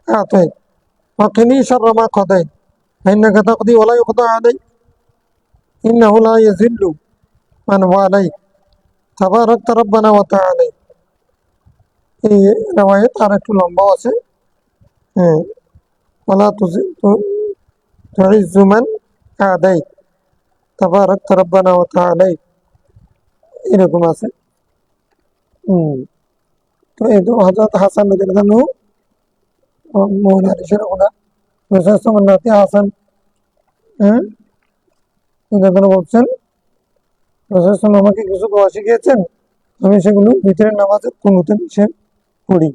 আতাইত ওয়া কিনি শাররা মা কাদাইত إنك تقضي ولا يقضى عليك إنه لا يذل من واليت تباركت ربنا وتعالى এই রেওয়ায়েত আর একটু লম্বাও আছে হ্যাঁ ওয়ালা তুইজ্জু মান আদাইত তাবারাকতা রব্বানা ওয়া তাআলা এরকম আছে তো এই তো হযরত হাসান রাদিয়াল্লাহু আনহু মওলা আয়েশার ওনা রাসূলুল্লাহ নাতি হাসান হ্যাঁ উনি বলছেন রাসূলুল্লাহ আমাকে কিছু দোয়া শিখিয়েছেন আমি সেগুলো ভিতরের নামাজে কুনুতে সে পড়ি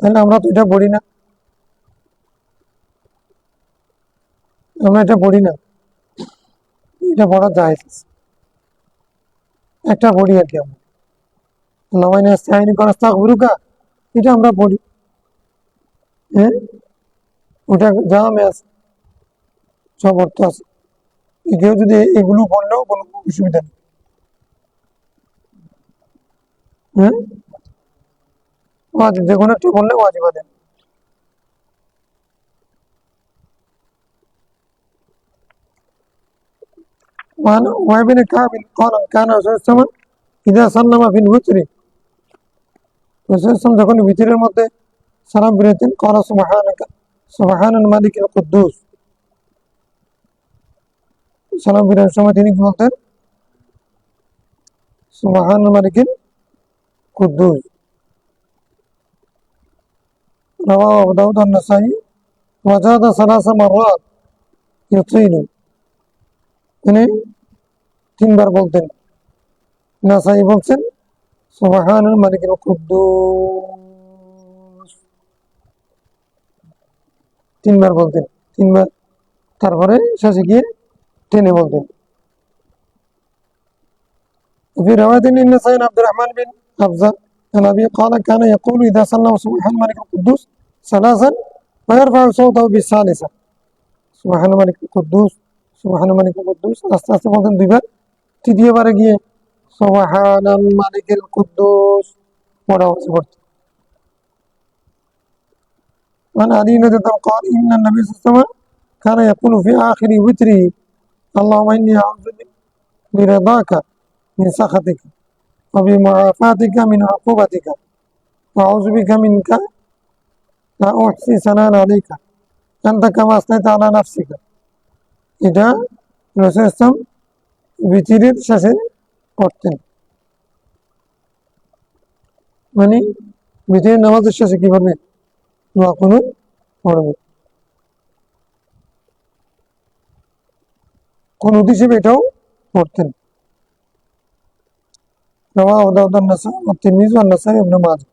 তাহলে আমরা তো এটা পড়ি না আমরা এটা পড়ি না এটা পড়া যায় একটা পড়ি আর কি আমরা আল্লাহুম্মা আস্তাইনুকা ওয়া আস্তাগফিরুকা এটা আমরা পড়ি হ্যাঁ ওটা জামে আছে সব অর্থ আছে কেউ যদি এগুলো পড়লেও কোনো অসুবিধা নেই হ্যাঁ ওয়াজিব যে কোনো একটা বললে ওয়াজিব আদায় وعن بن كعب قال كان رسول الله صلى الله عليه وسلم إذا سلم في الوتر رسول যখন বিতরের মধ্যে সালাম ফিরাতেন قال سبحان الملك القدوس সালাম ফিরানোর সময় তিনি কি বলতেন سبحان الملك القدوس رواه أبو داود والنسائي وزاد 3 مرات يطيل তিনি 3 বার বলতেন নাসাই বলছেন সুবহানাল মালিকুল কুদ্দুস 3 বার বলতেন 3 বার তারপরে শেষে গিয়ে টেনে বলতেন في رواية النسائي عبد الرحمن بن حفصة عن أبي قال كان يقول إذا صلى سبحان الملك القدوس 3 ويرفع صوته بالثالثة سبحان الملك القدوس سبحان الملك القدوس আস্তে আস্তে বলতেন 2 বার তৃতীয়বারে গিয়ে সুবহানাল মালিকুল কুদ্দুস পড়া হচ্ছে عن علي رضي الله عنه قال إن النبي صلى الله عليه وسلم كان يقول في آخر وتره اللهم إني أعوذ برضاك من سخطك وبمعافاتك من عقوبتك وأعوذ بك منك لا أحصي ثناء عليك أنت كما أثنيت على نفسك এটা রাসূল ইসলাম বিতিরের শেষে পড়তেন মানে বিতিরের নামাজের শেষে কি করবে দোয়া কুনুত পড়বে কুনুত হিসেবে এটাও পড়তেন رواه أبو داود والترمذي والنسائي وابن ماجه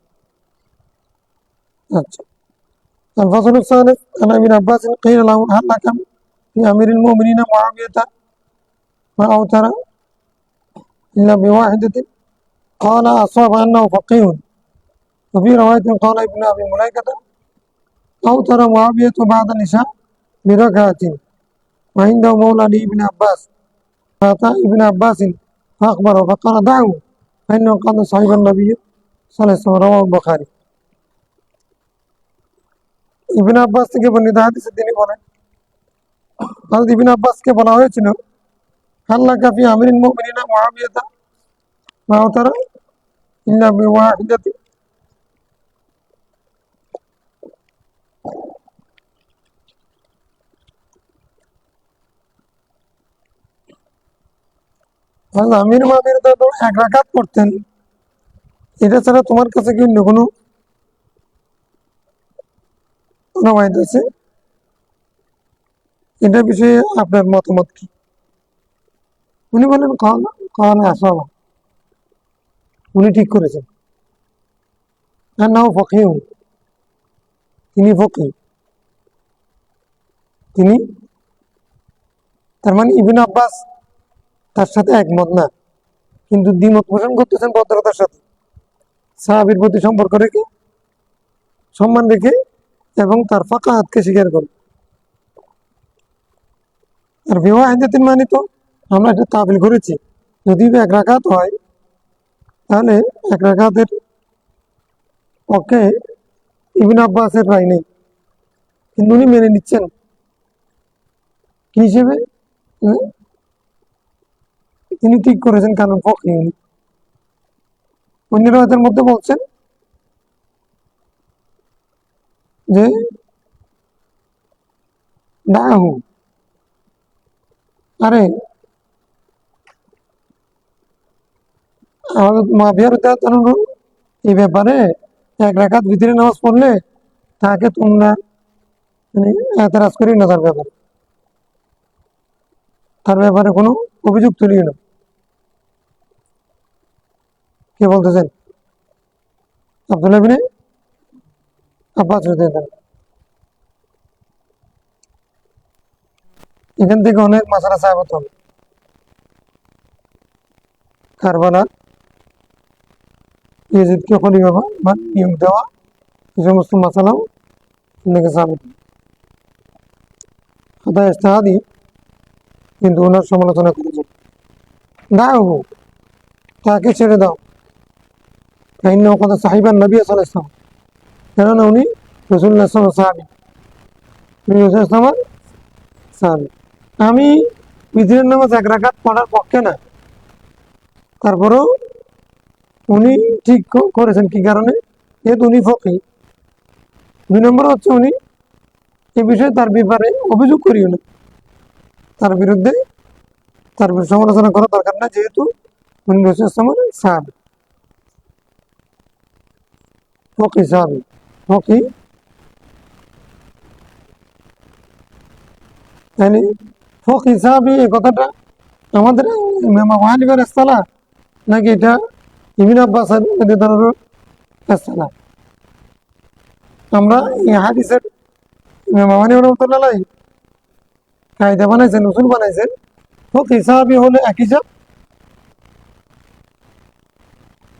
আচ্ছা الفصل الثالث عن ابن عباس قيل له هل لك في أمير المؤمنين معاوية ما أوتر إلا بواحدة قال أصاب أنه فقيه وفي رواية قال ابن أبي مليكة أوتر معاوية بعد النساء بركعة وعنده مولى لابن عباس فأتى ابن عباس فأخبره فقال دعه فإنه قد صحيح النبي صلى الله عليه وسلم رواه البخاري ابن عباس থেকে বর্ণিত হাদিসে তিনি বলেন হযরত ইবনে আব্বাসকে বলা হয়েছিল হাল্লাকা ফি আমিরিল মুমিনিনা মুআবিয়াতা মা উতারা ইল্লা বিওয়াহিদাতি হযরত আমির মুমিনিন তো 1 রাকাত পড়তেন এটা ছাড়া তোমার কাছে কি অন্য কোনো রওয়ায়াত আছে এটা বিষয়ে আপনার মতামত কি উনি বলেন কাল আসাবা উনি ঠিক করেছেন আর নাও ফকিহ তিনি ফকিহ তিনি তার মানে ইবনে আব্বাস তার সাথে একমত না কিন্তু দ্বিমত পোষণ করতেছেন ভদ্রতার সাথে সাহাবীর প্রতি সম্পর্ক রেখে সম্মান রেখে এবং তার ফাকাহাতকে স্বীকার করে আর বিওয়াহিদাতিন মানে তো আমরা এটা তাবিল করেছি যদি 1 রাকাত হয় তাহলে 1 রাকাতের পক্ষে ইবনে আব্বাসের রায় নেই কিন্তু উনি মেনে নিচ্ছেন হিসেবে তিনি ঠিক করেছেন, কারণ ফকি উনি। অন্য রায়তের মধ্যে বলছেন যে দাহু, আরে আমাদের মাবিয়ার এই ব্যাপারে এক রাকাত ভিতরে নামাজ পড়লে তাকে তোমরা মানে এতরাজ করি না, তার ব্যাপারে কোনো অভিযোগ তুলিও না। কে বলতেছেন? আব্দুল্লাহ বিন আব্বাস রাদিয়াল্লাহু আনহু। এখান থেকে অনেক মাসালা সাহাবত হবে। কারবালা ইয়াজিদকে খলিফা বা নিয়োগ দেওয়া, এই সমস্ত মাসালাও থেকে সাহাবত। হাদা ইজতিহাদি, কিন্তু ওনার সমালোচনা করেছেন। দাও, তাকে ছেড়ে দাও। কাহিনী কথা সাহিবান নবী সাল্লাল্লাহু আলাইহি ওয়াসাল্লাম, কেননা উনি রাসূলুল্লাহ সাল্লাল্লাহু আলাইহি ওয়াসাল্লাম সাহাবী। রাসূলুল্লাহ সাহাবী। আমি বিজয়ের নামাজ এক রাকাত পড়ার পক্ষে না, তারপরেও উনি ঠিক করেছেন। কি কারণে? যেহেতু উনি ফকি। 2 নম্বর হচ্ছে উনি এই বিষয়ে তার ব্যাপারে অভিযোগ করিও না, তার বিরুদ্ধে সমালোচনা করা দরকার না, যেহেতু উনি রাসূলুল্লাহ সাহাবী, ফকি সাহাবী, ফকি। মানে ফকি সাহাবী এই কথাটা আমাদের ইমাম আবু হানিফার ইসতিলাহ নাকি এটা ইবনে আব্বাস রাদিয়াল্লাহু ইসতিলাহ? আমরা এই হাদিসের ইমাম আবু হানিফা রাহমাতুল্লাহ আলাইহি কায়দা বানাইছেন, উসুল বানাইছেন। ফকি সাহাবী হলে এক হিসাব,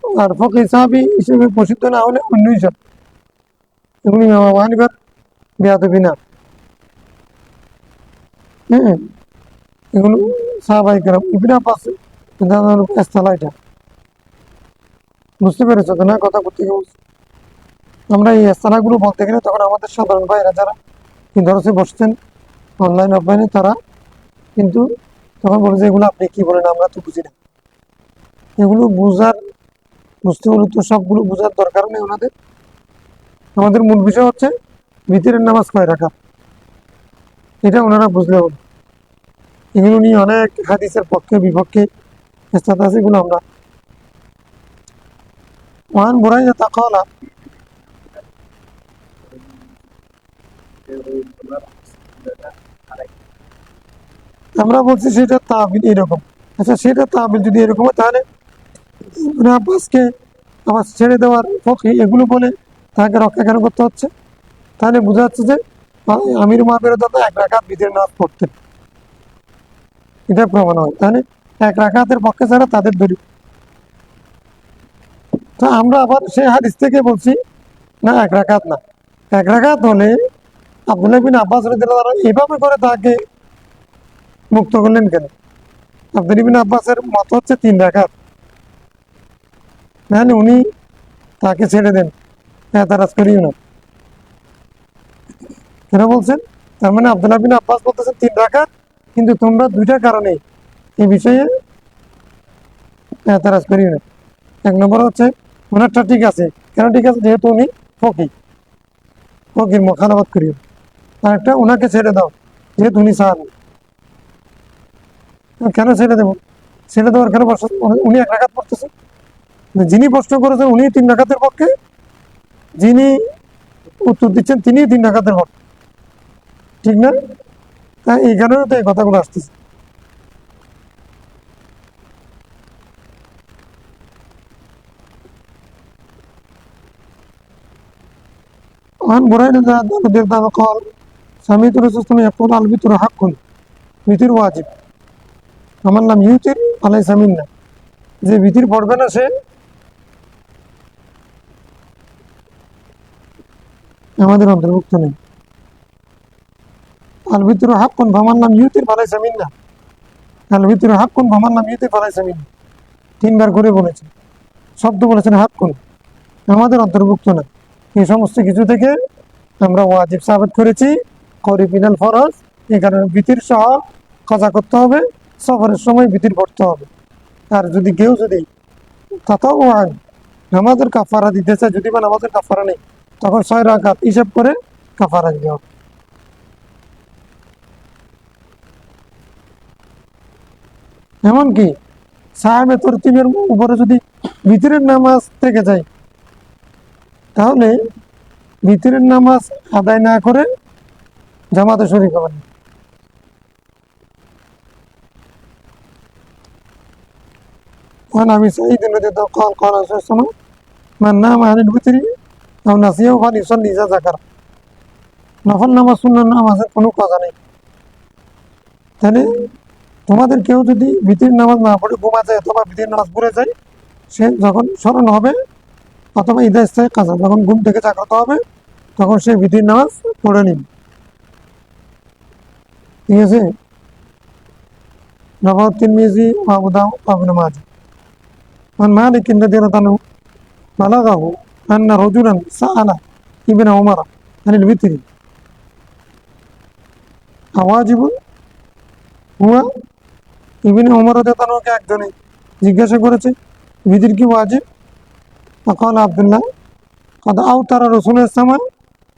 আর ফকি সাহাবী হিসেবে প্রসিদ্ধ না হলে অন্য হিসাব। এগুলো ইমাম আবু হানিফার বেয়াদবি না। এগুলো সাহাবায়ে কেরাম, ইবনে আব্বাস রাদিয়াল্লাহু ইসতিলাহ। এটা বুঝতে পেরেছো তো না কথা কোথেকে বলছি? আমরা এই ইসতিলাহগুলো বলতে গেলে তখন আমাদের সাধারণ ভাইরা যারা দরসে বসছেন অনলাইন অফলাইনে, তারা কিন্তু তখন বলে যে এগুলো আপনি কি বলেন, আমরা তো বুঝি না। এগুলো বুঝতে হলে তো সবগুলো বোঝার দরকার নেই ওনাদের। আমাদের মূল বিষয় হচ্ছে ভিতরের নামাজ কয় রাকাত, এটা ওনারা বুঝলে হল। এগুলো নিয়ে অনেক হাদিসের পক্ষে বিপক্ষে ইস্তাত আছে, এগুলো আমরা ওয়ান বুরাইদা তাকালা। আমরা বলছি সেটা তাবিল এরকম। আচ্ছা, সেটা তাবিল যদি এরকম হয়, তাহলে ইবনে আব্বাসকে আবার ছেড়ে দেওয়ার পক্ষে এগুলো বলে তাকে রক্ষা কেন করতে হচ্ছে? তাহলে বোঝা যাচ্ছে যে আমির মাহবের দাদা এক রাকাত ভিতরে নামাজ পড়তেন, এটা প্রমাণ হয়। তাহলে এক রাকাতের পক্ষে ছাড়া তাদের দলিল। তো আমরা আবার সেই হাদিস থেকে বলছি না, এক রাকাত না। এক রাকাত হলে আব্দুল্লাহ বিন আব্বাস রাদিয়াল্লাহু আনহু এভাবে করে তাকে মুক্ত করলেন কেন? আব্দুল্লাহ বিন আব্বাসের মত হচ্ছে 3 রাকাত, তাহলে উনি তাকে ছেড়ে দেন, এতরাজ করিও না। কেন বলছেন? তার মানে আব্দুল্লাহ বিন আব্বাস বলতেছেন 3 রাকাত, কিন্তু তোমরা 2টা কারণে এই বিষয়ে এতরাজ করিও না। 1 নম্বর হচ্ছে ওনারটা ঠিক আছে। কেন ঠিক আছে? যেহেতু উনি ফকির মোখালাফত করিও। আর একটা, ওনাকে ছেড়ে দাও, যেহেতু উনি সাহাবী। কেন ছেড়ে দেবো? ছেড়ে দেওয়ার কেন? উনি 1 রাকাত পড়তেছেন। যিনি প্রশ্ন করেছেন উনি 3 রাকাতের পক্ষে, যিনি উত্তর দিচ্ছেন তিনি 3 রাকাতের পক্ষে, ঠিক না? তাই এই কারণে তো এই কথাগুলো আসতেছে। عن بريدة رضي الله عنه قال سمعت الرسول صلى الله عليه وسلم يقول الوتر حق، বিতির ওয়াজিব, আমার নাম ইউতির আলাইসা মিন্না। যে বিতির পড়বে না সে আমাদের অন্তর্ভুক্ত নেই। আল বিতরু হাক্কুন ফামান লাম ইউতির ফালাইসা মিন্না। আল বিতরু হাক্কুন ফামান লাম ইউতির ফালাইসা মিন্না, 3 বার করে বলেছেন। শব্দ বলেছেন হাক্কুন, আমাদের অন্তর্ভুক্ত না। এই সমস্ত কিছু থেকে আমরা ওয়াজিব সাবিত করেছি, করিপিনাল ফরজ এই কারণে ভিতির সহ কাজা করতে হবে, সফরের সময় ভিতির পড়তে হবে। আর যদি কেউ যদি তাতাও আন নামাজের কাফারা দিতে চায়, যদি বা নামাজের কাফারা নেই, তখন 6 রাকাত হিসাব করে কাফারা দিতে হবে। এমনকি সাহাবে তরতিবের উপরে যদি ভিতরের নামাজ থেকে যায়, তাহলে ভিতরের নামাজ আদায় না করে জামাতে শরীক হবেন। وعن ابي سعيد رضي الله عنه قال قال رسول الله صلى الله عليه وسلم من نام عن الوتر او نسيه فليصلي اذا ذكر। নফল নামাজ সুন্নাত নামাজের কোনো কথা নেই। তাহলে তোমাদের কেউ যদি ভিতরের নামাজ না পড়ে ঘুমা যায় অথবা ভিতরের নামাজ পড়ে যায়, সে যখন স্মরণ হবে অথবা ঈদা ইস্তায় কাজা, যখন ঘুম থেকে জাগ্রত হবে তখন সে ভিতরের নামাজ পড়ে নিন। ঠিক আছে। রাওয়াহু তিরমিজি ওয়া আবু দাউদ ওয়া ইবনে মাজাহ। عن مالك رضي الله عنه بلغه أن رجلا سأل ابن عمر عن الوتر أواجب هو। ইবনে উমর রাদিয়াল্লাহু আনহুকে একজনে জিজ্ঞাসা করেছে বিতির কি ওয়াজিব? فقال عبد الله قد أوتر رسول الله صلى الله عليه وسلم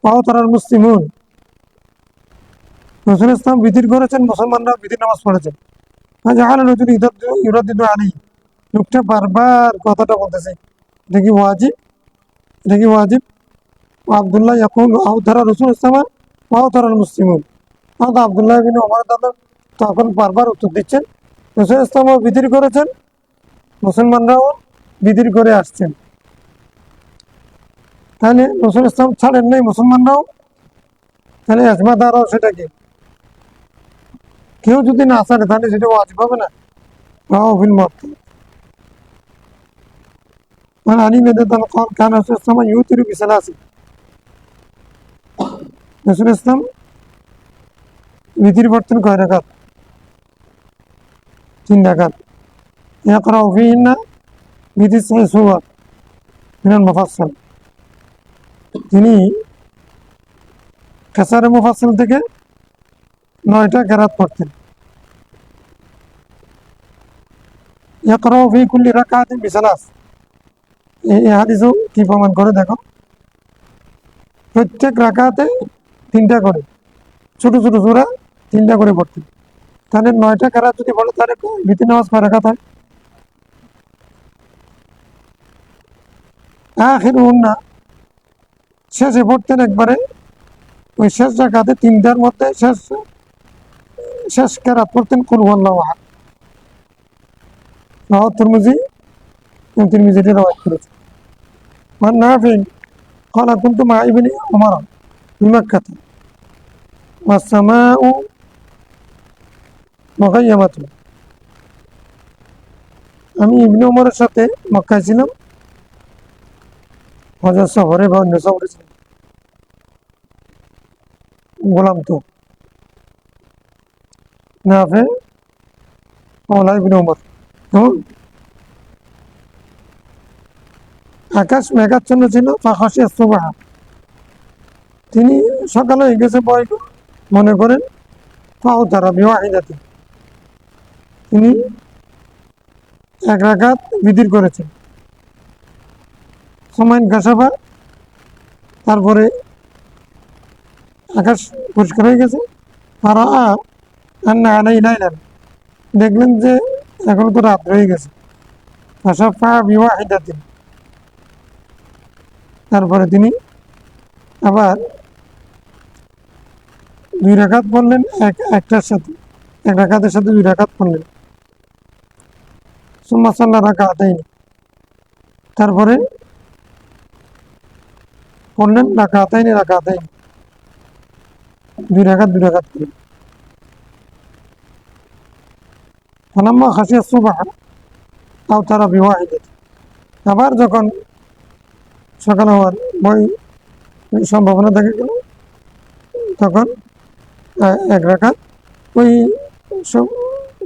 وأوتر المسلمون। রাসূল ইসলাম বিতির করেছেন, মুসলমানরা বিতির নামাজ পড়েছেন। ফাজাআলা রাজুলু ইউরাদ্দিদু আলাইহি। লোকটা বারবার কথাটা বলতেছে, এটা কি ওয়াজিব, এটা কি ওয়াজিব। আব্দুল্লাহ ইয়াকুল আউতারা রাসূল ইসলাম ওয়াউতারা আল মুসলিমুন। আব্দুল্লাহ ইবনে ওমর দাদা তখন বারবার উত্তর দিচ্ছেন, রাসূল ইসলামও বিতির করেছেন, মুসলমানরাও বিতির করে আসছেন। তাহলে রাসূল ইসলাম ছাড়েন নাই মুসলমানরাও, তাহলে আজমাদারও সেটা কি কেউ যদি না ছাড়ে তাহলে সেটা ওয়াজিব হবে না। রাওয়াহুল মুওয়াত্তা। وعن علي رضي الله عنه قال كان رسول الله صلى الله عليه وسلم يوتر بثلاث। রাসূল ইসলাম বিতির পড়তেন কয় রাকাত? 3 রাকাত। ইয়াকরাউ ফিহিন্না বিতিসঈ সূরা মিনাল মুফাসসাল। তিনি কাসারে মুফাসসাল থেকে 9টা কেরাত পড়তেন। ইয়াকরাউ ফি কুল্লি রাকাতিন বিসালাস। এই হাদিসও কি প্রমাণ করে দেখো, প্রত্যেক রাকাতে 3টা করে ছোট ছোট সূরা 3টা করে পড়তেন। তাহলে 9টা কেরাত যদি পড়ে তাহলে ভিতর নামাজ কয় রাকাত হয়? আখিরুন্না শেষে পড়তেন একবারে, ওই শেষ রাকাতে 3টার মধ্যে শেষ কেরাত পড়তেন কুল হুয়াল্লাহু আহাদ। রাওয়াহু তিরমিজি, তিরমিজি রওয়ায়াত করেছে। وعن نافع قال كنت مع ابن عمر بمكة والسماء مغيمة। আমি ইবনে ওমরের সাথে মক্কায় ছিলাম, হজের সফরে বা অন্য সফরে ছিলাম, গোলাম তো নাফে মাওলা ইবনে ওমর। আকাশ মেঘাচ্ছন্ন ছিল, ফাখাশিয়া সুবহা। তিনি সকালে গেছে ভয় মনে করেন, ফাও তারা বিওয়াহিদাতে তিনি 1 রাকাত বিতির করেছেন। সময় গাছাবা, তারপরে আকাশ পরিষ্কার হয়ে গেছে। তারা আন্না আলাই লাইলান, দেখলেন যে এখনো তো রাত হয়ে গেছে। ফাশাফা বিওয়াহিদাতে, তারপরে তিনি আবার 2 রাকাত পড়লেন, একটার সাথে 1 রাকাতের সাথে 2 রাকাত পড়লেন। সুম্মা সাল্লা রাকাতাইনি, তারপরে পড়লেন রাকাতাইনি 2 রাকাত করে। ফালাম্মা খাশিয়া সুবহা আওতারা বিওয়াহিদাতি। আবার যখন সকাল হওয়ার সম্ভাবনা দেখা গেল, তখন 1 রাকাত ওই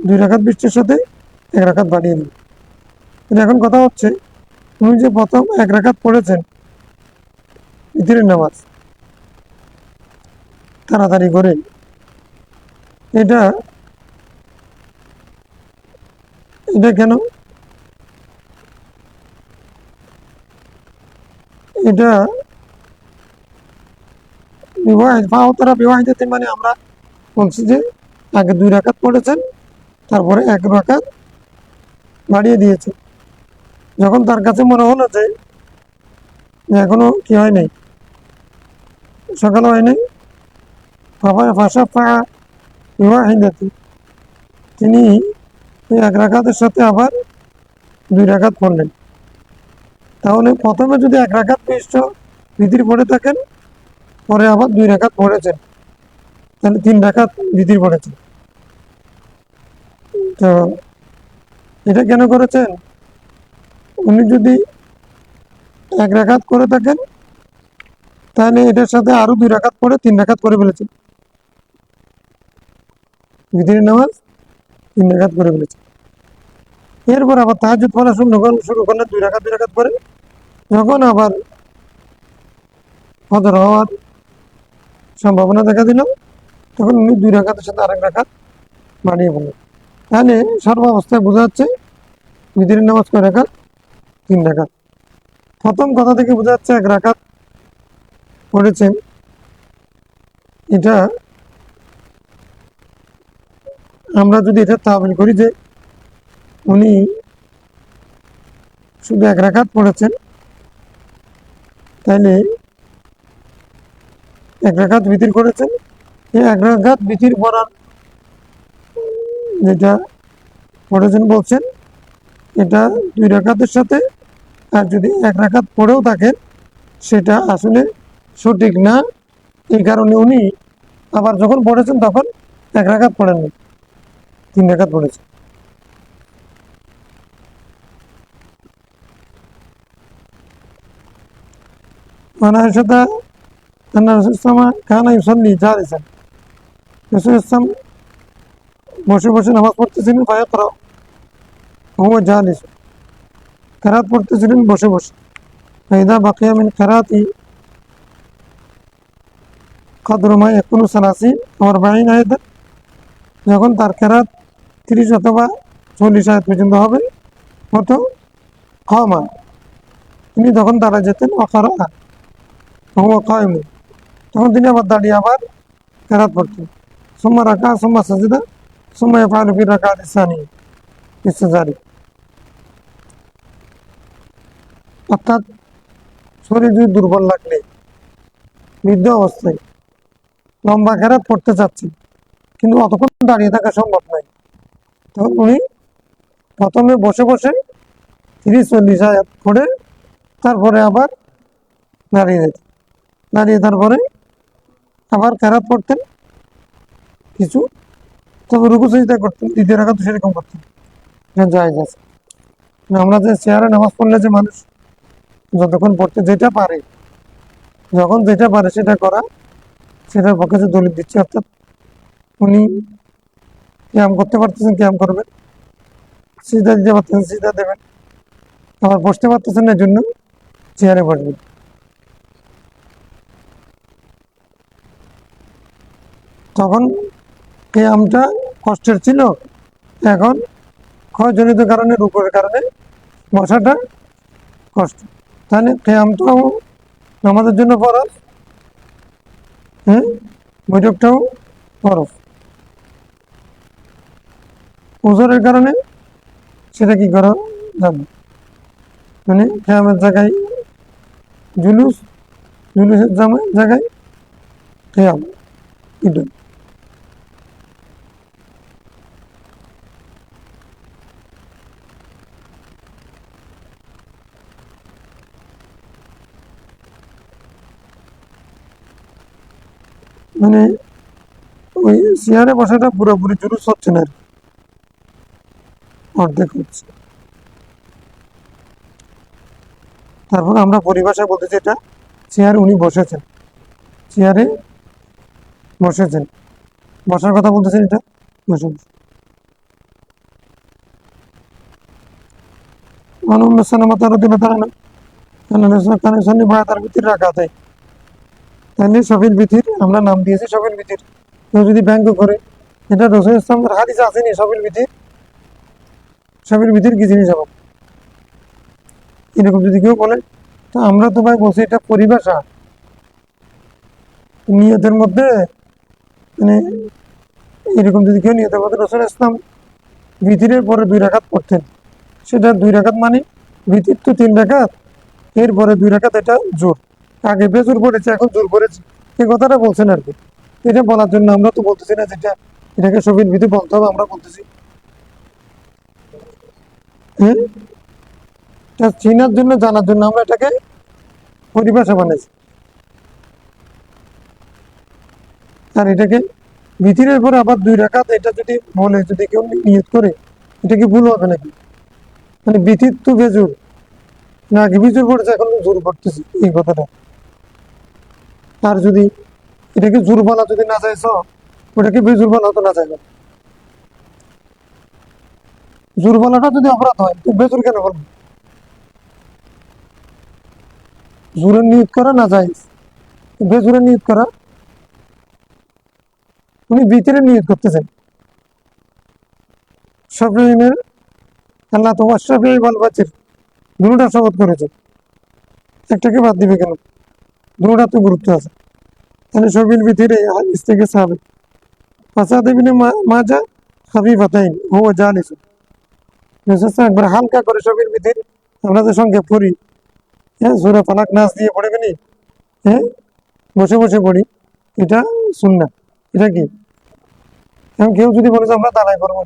2 রাকাত বৃষ্টির সাথে 1 রাকাত বাড়িয়ে দিল। এখন কথা হচ্ছে, উনি যে প্রথম 1 রাকাত পড়েছেন ভিতরের নামাজ তাড়াতাড়ি করে, এটা এটা কেন? এটা বিবাহিত মানে আমরা বলছি যে আগে 2 রাকাত পড়েছেন, তারপরে 1 রাকাত বাড়িয়ে দিয়েছে। যখন তার কাছে মনে হলো যে এখনো কি হয় নাই, সকাল হয় নাই, তিনি 1 রাকাতের সাথে আবার 2 রাকাত পড়লেন। তাহলে প্রথমে যদি 1 রাকাত বিতির পড়ে থাকেন, পরে আবার 2 রাকাত পড়েছেন, তাহলে 3 রাকাত বিতির পড়েছেন। তো এটা কেন করেছেন? উনি যদি 1 রাকাত করে থাকেন, তাহলে এটার সাথে আরো 2 রাকাত পড়ে 3 রাকাত করে ফেলেছেন, বিতিরের নামাজ 3 রাকাত করে ফেলেছেন। এরপর আবার তাহাজ্জুদ পড়া শুরু করলেন 2 রাকাত 2 রাকাত করে। যখন আবার ফজর হওয়ার সম্ভাবনা দেখা দিল, তখন উনি 2 রাকাতের সাথে আরেক রাকাত বাড়িয়ে ফেললেন। তাহলে সর্বাবস্থায় বোঝা যাচ্ছে বিতিরের নামাজ কয় রাকাত? 3 রাকাত। প্রথম কথা থেকে বোঝা যাচ্ছে 1 রাকাত পড়েছেন। এটা আমরা যদি এটা তাবিল করি যে উনি শুধু 1 রাকাত পড়েছেন, তাইলে 1 রাকাত বিতির করেছেন। এই 1 রাকাত বিতির পড়ার যেটা পড়েছেন বলছেন, এটা 2 রাকাতের সাথে, আর যদি 1 রাকাত পড়েও থাকেন সেটা আসলে সঠিক না। এই কারণে উনি আবার যখন পড়েছেন তখন 1 রাকাত পড়েননি, 3 রাকাত পড়েছেন। সাথে বসে বসে নামাজ পড়তেছিলেন, কেরাত পড়তেছিলেন বসে বসে। ফাইদা বাকিয়া মিন কেরাতি কদরমা একুনু সালাসিন আমার বাইন আয়াত, যখন তার কেরাত 30 অথবা 40 আয়াত পর্যন্ত হবে, মতো কমা, তিনি তখন দাঁড়া যেতেন। অকারা কায়মু, তখন তিনি আবার দাঁড়িয়ে আবার কেরাত পড়তেন। সুম্মা রাকা সুম্মা সাজদা সুম্মা ইয়াফআলু ফি রাকাতি সানি ইসতিজারি। অর্থাৎ শরীর যদি দুর্বল লাগলে, বৃদ্ধ অবস্থায় লম্বা কেরাত পড়তে চাচ্ছেন, কিন্তু অতক্ষণ দাঁড়িয়ে থাকা সম্ভব নয়, তখন উনি প্রথমে বসে বসে 30-40 আয়াত পড়ে তারপরে আবার দাঁড়িয়ে যেতেন। দাঁড়িয়ে তারপরে আবার কেরাত পড়তেন কিছু, তবে রুকু সিজদা করতেন। 2 রাকাত সেরকম করতেন, জায়েজ আছে। আমরা যে চেয়ারে নামাজ পড়লে যে মানুষ যতক্ষণ পড়তে যেটা পারে, যখন যেটা পারে সেটা করা, সেটার পক্ষে যে দলিল দিচ্ছে। অর্থাৎ উনি ক্যাম করতে পারতেছেন, ক্যাম করবেন, সিজদা দিতে পারতেছেন, সিজদা দেবেন, আবার বসতে পারতেছেন এর জন্য চেয়ারে বসবেন। তখন ক্যামটা কষ্টের ছিল, এখন ক্ষয়জনিত কারণে, রুকুর কারণে বসাটা কষ্ট। তাহলে ক্যামটাও আমাদের জন্য ফরজ, বৈঠকটাও ফরজ। ওজোরের কারণে সেটা কি করা যাবে, মানে ক্যামের জায়গায় জুলুস, জুলুসের জায়গায় ক্যাম, এটা মানে ওই চেয়ারে বসাটা পুরোপুরি জুলুস হচ্ছে না, অর্ধেক হচ্ছে। তারপর আমরা পরিভাষায় বলতেছি এটা চেয়ারে উনি বসেছেন, চেয়ারে বসেছেন, বসার কথা বলতেছেন, এটা বসে বসে। তাহলে সফিল বিথির আমরা নাম দিয়েছি সফিল বিথির। কেউ যদি ব্যঙ্গ করে এটা রাসূল ইসলামের হাদিস আসেনি সবের ভিতর কি জিনিস হবে এরকম যদি কেউ বলে, তো আমরা তো ভাই বলছি এটা পরিভাষা, নিয়তের মধ্যে মানে এরকম যদি কেউ নিয়তের মধ্যে রাসূল ইসলাম ভিতরের পরে 2 রাকাত পড়তেন, সেটা 2 রাকাত মানে ভিতর তো 3 রাকাত, এরপরে 2 রাকাত এটা জোর, আগে বেজোর পড়েছে এখন জোর পড়েছে, এই কথাটা বলছেন আর কি। এটা বলার জন্য আমরা তো বলতেছি না যেটা এটাকে সবির ভিতরে বলতে হবে, আমরা বলতেছি হ্যাঁ, এটা চেনার জন্য জানার জন্য আমরা এটাকে পরিভাষা বানাইছি। আর এটাকে ভিতরের পরে আবার 2 রাকাত এটা যদি বলে, যদি কেউ নিয়ত করে, এটা কি ভুল হবে নাকি? মানে ভিতর তো বেজোর, না আগে বিজোর পড়েছে এখন জোর পড়তেছি, এই কথাটা। আর যদি এটাকে জোর বলা যদি না চাইছ, ওটাকে বেজোর বলা হতো না চাইবে, জোর বলাটা যদি অপরাধ হয় তো বেজোর কেন বলবো? জোরের নিয়ত করা না যায়, বেজোরের নিয়ত করা, উনি ভিতরে নিয়ত করতেছেন সফিনের, আল্লাহ তোমার সফি বল বাচ্চের দুটা শপথ করেছে, একটাকে বাদ দিবে কেন? দুটা তো গুরুত্ব আছে। তাহলে সবির ভিতরে হাদিস থেকে সাহাবে ফাসাদ ইবনে মাজা খাফিফাতাইন হুয়া জালিস, একবার হালকা করে সবির ভিতরে আমরা যে সঙ্গে পড়ি, হ্যাঁ সূরা ফালাক নাস দিয়ে পড়ে গেলি, হ্যাঁ বসে বসে পড়ি, এটা সুন্নাহ। এটা কি? এখন কেউ যদি বলে যে আমরা দাঁড়াই পড়বো,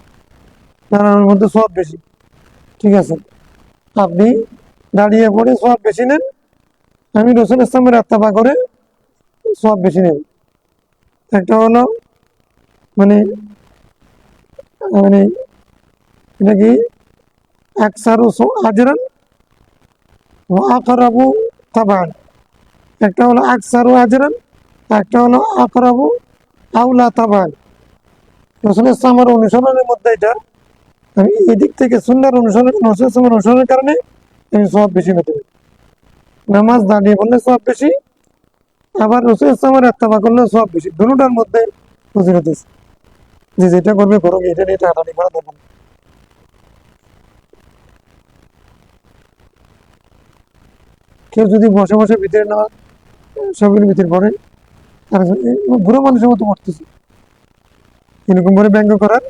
দাঁড়ানোর মধ্যে সওয়াব বেশি, ঠিক আছে, আপনি দাঁড়িয়ে পড়ে সওয়াব বেশি নেন, আমি রাসূল ইসলামের ইত্তেবা করে সওয়াব বেশি নেব। একটা হলো মানে মানে এটা কি আকসারু আজরান ওয়া আকরাবু তাবান, একটা হলো আকসারু আজরান, একটা হলো আকরাবু আউলা তাবান। রাসূল ইসলামের অনুসরণের মধ্যে এটা আমি এদিক থেকে সুন্নাহর অনুসরণ, রাসূল ইসলামের অনুসরণের কারণে আমি সওয়াব বেশি পেতে পারি। নামাজ দাঁড়িয়ে পড়লে সওয়াব বেশি, আবার রাসূল ইসলামের ইত্তেবা করলে সওয়াব বেশি, দুটোটার মধ্যে ফজিলত আছে। যে যেটা করবে করো, এটা নিয়ে টানাটানি করা দরকার নেই। কেউ যদি বসে বসে ভিতরে না সবের ভিতরে পড়ে, তার বুড়ো মানুষের মতো পড়তেছে, এরকম করে ব্যঙ্গ করার।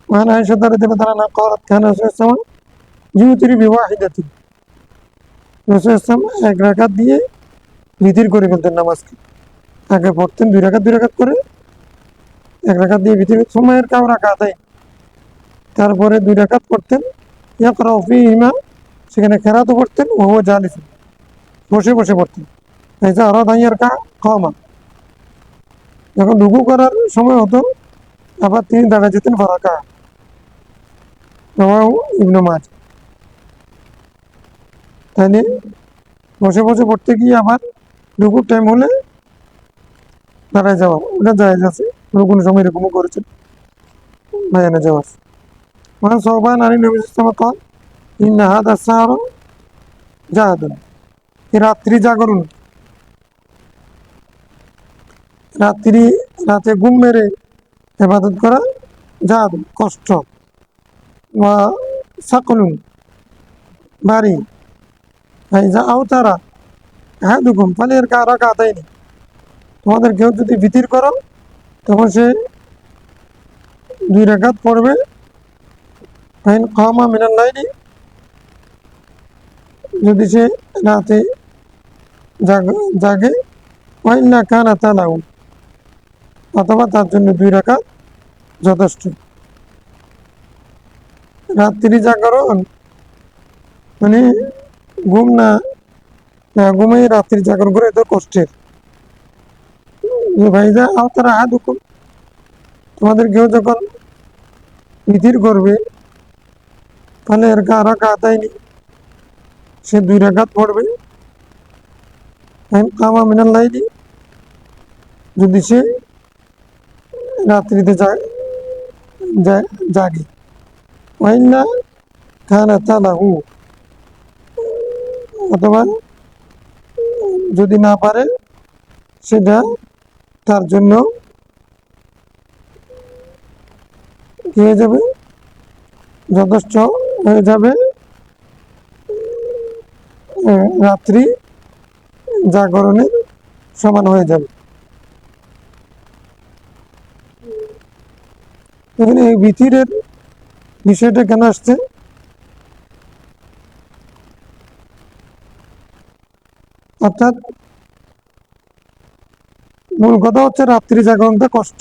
وعن عائشة رضي الله عنها قالت كان رسول الله صلى الله عليه وسلم يوتر بواحدة, রাসূল ইসলাম 1 রাকাত দিয়ে বিতির করে ফেলতেন নামাজকে, আগে পড়তেন 2 রাকাত করে, 1 রাকাত দিয়ে বিতির সময়ের কাউ রাকাতাই, তারপরে 2 রাকাত পড়তেন ইয়াকরাউ ফীহিমা, সেখানে কেরাতও পড়তেন, ও জালিস বসে বসে পড়তেন। ফাইজা আরাদা আন ইয়ারকা কামা, যখন রুকু করার সময় হতো আবার তিনি দাঁড়া যেতেন ফারাকা, রাওয়াহু ইবনে মাজাহ। তাহলে বসে বসে পড়তে গিয়ে আবার রুকুর টাইম হলে দাঁড়ায় যাওয়া, ওটা জায়েজ আছে, কোনো সময় এরকমও করেছেন, বায়ানে জাওয়াজ। মানে সওবান আলী নবী সাল্লাল্লাহু আলাইহি ওয়াসাল্লাম قال إن هذا السهر جهد, এই রাত্রি জাগরণ, রাতে ঘুম মেরে ইবাদত করা জাহাদ কষ্ট, বা সাকলুন ভারী, ফাইজা আওতারা আহাদুকুম ফালিয়ারকা রাকাতাইনি, তোমাদের কেউ যদি ভিতির করো তখন সে 2 রাকাত পড়বে, ফাইন কামা মিনাল লাইলি, যদি সে রাতে জাগে, ওয়াইল্লা কানা তালাউ, অথবা তার জন্য 2 রাকাত যথেষ্ট। রাত্রি জাগরণ মানে ঘুম না ঘুমিয়ে রাত্রি জাগরণ করে এত কষ্টের। ভাইজা আওতারা আহাদুকুম, তোমাদের কেউ যখন ইতির করবে, তাহলে এর রাকাতাইনি, সে 2 রাকাত পড়বে, কামা মিনাল লাইলি, যদি সে রাত্রিতে জাগে, ওয়াইল্লা কানা তালাহু, অথবা যদি না পারে সেটা তার জন্য কি হয়ে যাবে, যথেষ্ট হয়ে যাবে রাত্রি জাগরণের সমান হয়ে যাবে। এখানে এই ভিতরের বিষয়টা কেন আসছে? অর্থাৎ মূল কথা হচ্ছে রাত্রি জাগরণটা কষ্ট।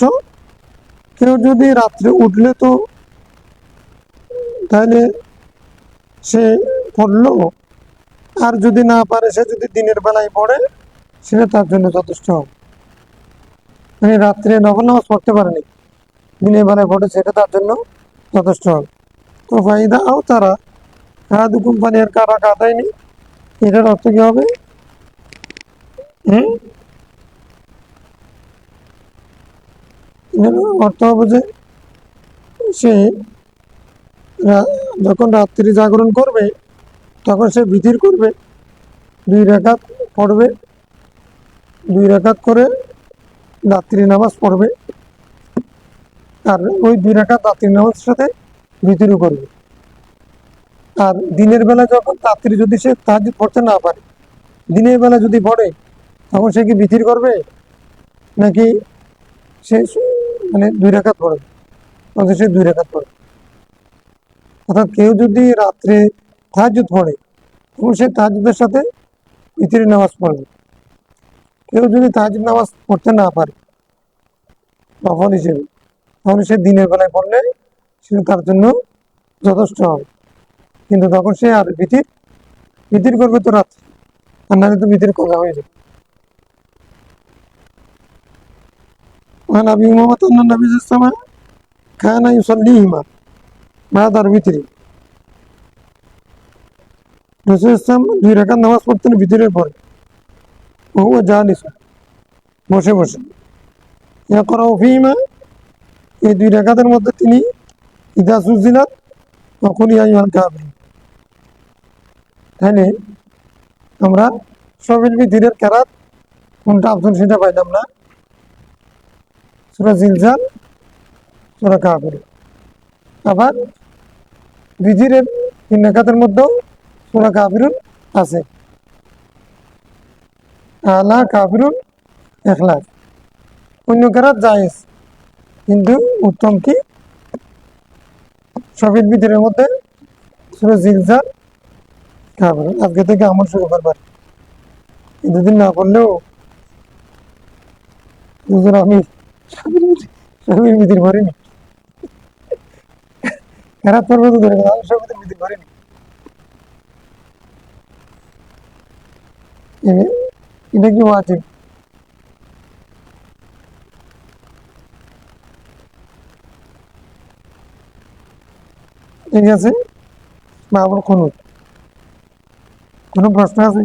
কেউ যদি রাত্রে উঠলে তো তাহলে সে পড়লো, আর যদি না পারে সে যদি দিনের বেলায় পড়ে সেটা তার জন্য যথেষ্ট হবে। মানে রাত্রে নফল নামাজ পড়তে পারেনি, দিনের বেলায় পড়ে, সেটা তার জন্য যথেষ্ট হবে। তো ফায়দা আও তারা হাদু কোম্পানির কারা কাদায়নি, এটার অর্থ কি হবে? অর্থ হবে যে সে যখন রাত্রি জাগরণ করবে তখন সে বিতির করবে, 2 রাকাত পড়বে, 2 রাকাত করে রাত্রি নামাজ পড়বে, আর ওই 2 রাকাত রাত্রি নামাজের সাথে বিতিরও করবে। আর দিনের বেলা যখন রাত্রি যদি সে তাহাজ্জুদ পড়তে না পারে, দিনের বেলা যদি পড়ে তখন সে কি বিতির করবে নাকি সে মানে 2 রাকাত পড়বে? সে 2 রাকাত পড়বে। অর্থাৎ কেউ যদি রাত্রে তাহাজ্জুদ পড়ে তখন সে তাহাজ্জুদের সাথে বিতির নামাজ পড়বে। কেউ যদি তাহাজ্জুদ নামাজ পড়তে না পারে নফল হিসেবে, তখন সে দিনের বেলায় পড়লে সেটা তার জন্য যথেষ্ট হবে। কিন্তু তখন সে আর বিতির করবে তো রাত্রে, আর নাহলে তো বিতির করা হয়ে যাবে। وعن أبي أمامة أن النبي صلى الله عليه وسلم كان يصليهما بعد الوتر। রাসূল ইসলাম 2 রাকাত নামাজ পড়তেন বিতরের পরে, وهو جالس, বসে বসে, يقرأ فيهما, এই 2 রাকাতের মধ্যে তিনি ইযা যুলজিলাত ওয়া কুল ইয়া আইয়ুহাল কাফিরুন। তাহলে আমরা সবের বিতরের কেরাত কোনটা অপশন সেটা পাইলাম না, সূরা জিলজাল, সূরা কাফিরুন। আবার বিতরের 3 রাকাতের মধ্যেও সূরা কাফিরুন আছে, আলা, কাফিরুন, ইখলাস। অন্য কেরাত জায়েজ, কিন্তু উত্তম কি সবের বিতরের মধ্যে সূরা জিলজাল, কাফিরুন। আজকে থেকে আমল শুরু করবার, দুদিন না করলেও দুজন আমি সবের বিতির করিনি, কেরাত পর্ব তো ধরে আমি সবের বিতির করিনি। এটা কি ওয়াজিব? ঠিক আছে, বা আবার কোনো প্রশ্ন আছে?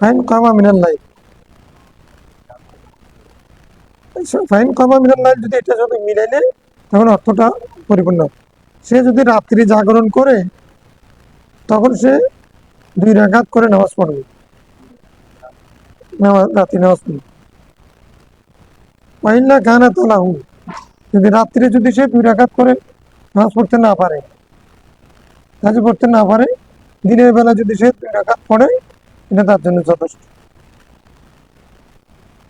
ফাইন কামা মিনাল্লাহ, ফাইন কামা মিনাল্লাহ যদি এটার সাথে মিলাইলে তখন অর্থটা পরিপূর্ণ। সে যদি রাত্রি জাগরণ করে তখন সে 2 রাকাত করে নামাজ পড়বে, রাত্রি নামাজ পড়বে। ওয়াইল্লা কানা তালাহু, যদি রাত্রে যদি সে 2 রাকাত করে নামাজ পড়তে না পারে, তাহলে পড়তে না পারে, দিনের বেলা যদি সে 2 রাকাত পড়ে এটা তার জন্য যথেষ্ট।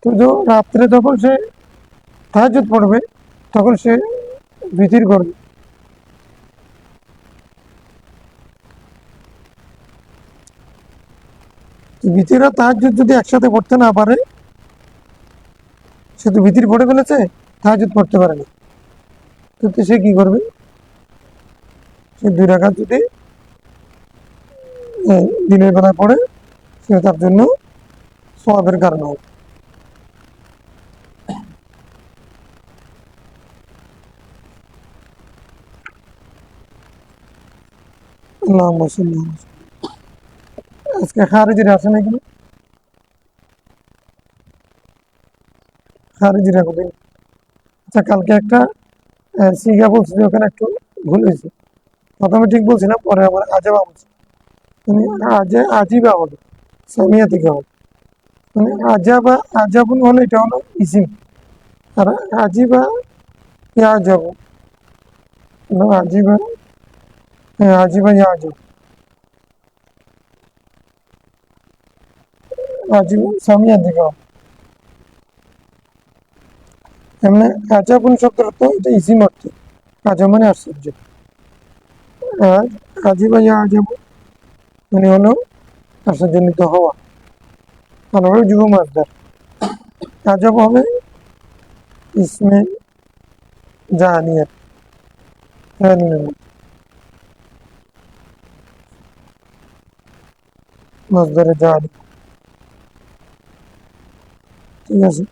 তো রাত্রে যখন সে তাহাজ্জুদ পড়বে তখন সে বিতির করবে। বিতির আর তাহাজ্জুদ যদি একসাথে পড়তে না পারে, সে তো বিতির পড়ে ফেলেছে, তাহাজ্জুদ পড়তে পারে না, তো সে কি করবে? সে 2 রাকাত যদি দিনের বেলায় পড়ে সে তার জন্য সওয়াবের কারণ হবে। আল্লাহুম্মা সাল্লি আলা। আজকে খারিজিরা আছে নাকি? খারিজিরা কদিন? আচ্ছা, কালকে একটা সিগা বলছি, ওখানে একটু ভুল হয়েছে, প্রথমে ঠিক বলছি না, পরে আবার আজাবা বলছি। মানে আজিবা হবে, সামিয়া থেকে হবে। মানে আজাবা, আজাবুন হলে এটা হলো ইসিম, আর আজিবা ইয়াজাবু, আজিবা, হ্যাঁ আজিবা ইয়াজাবু, আজিবা সামিয়া থেকে হবে। এমনি আজাবুন শব্দের অর্থ এটা ইসিম অর্থ, আজব মানে আশ্চর্য। আর আজিবা ইয়াজাবু মানে হলো আশ্চর্যজনিত হওয়া, আর হলো যুব মাসদার। আজব হবে ইসমে জানিয়াত, মাসদারে জানি। ঠিক আছে।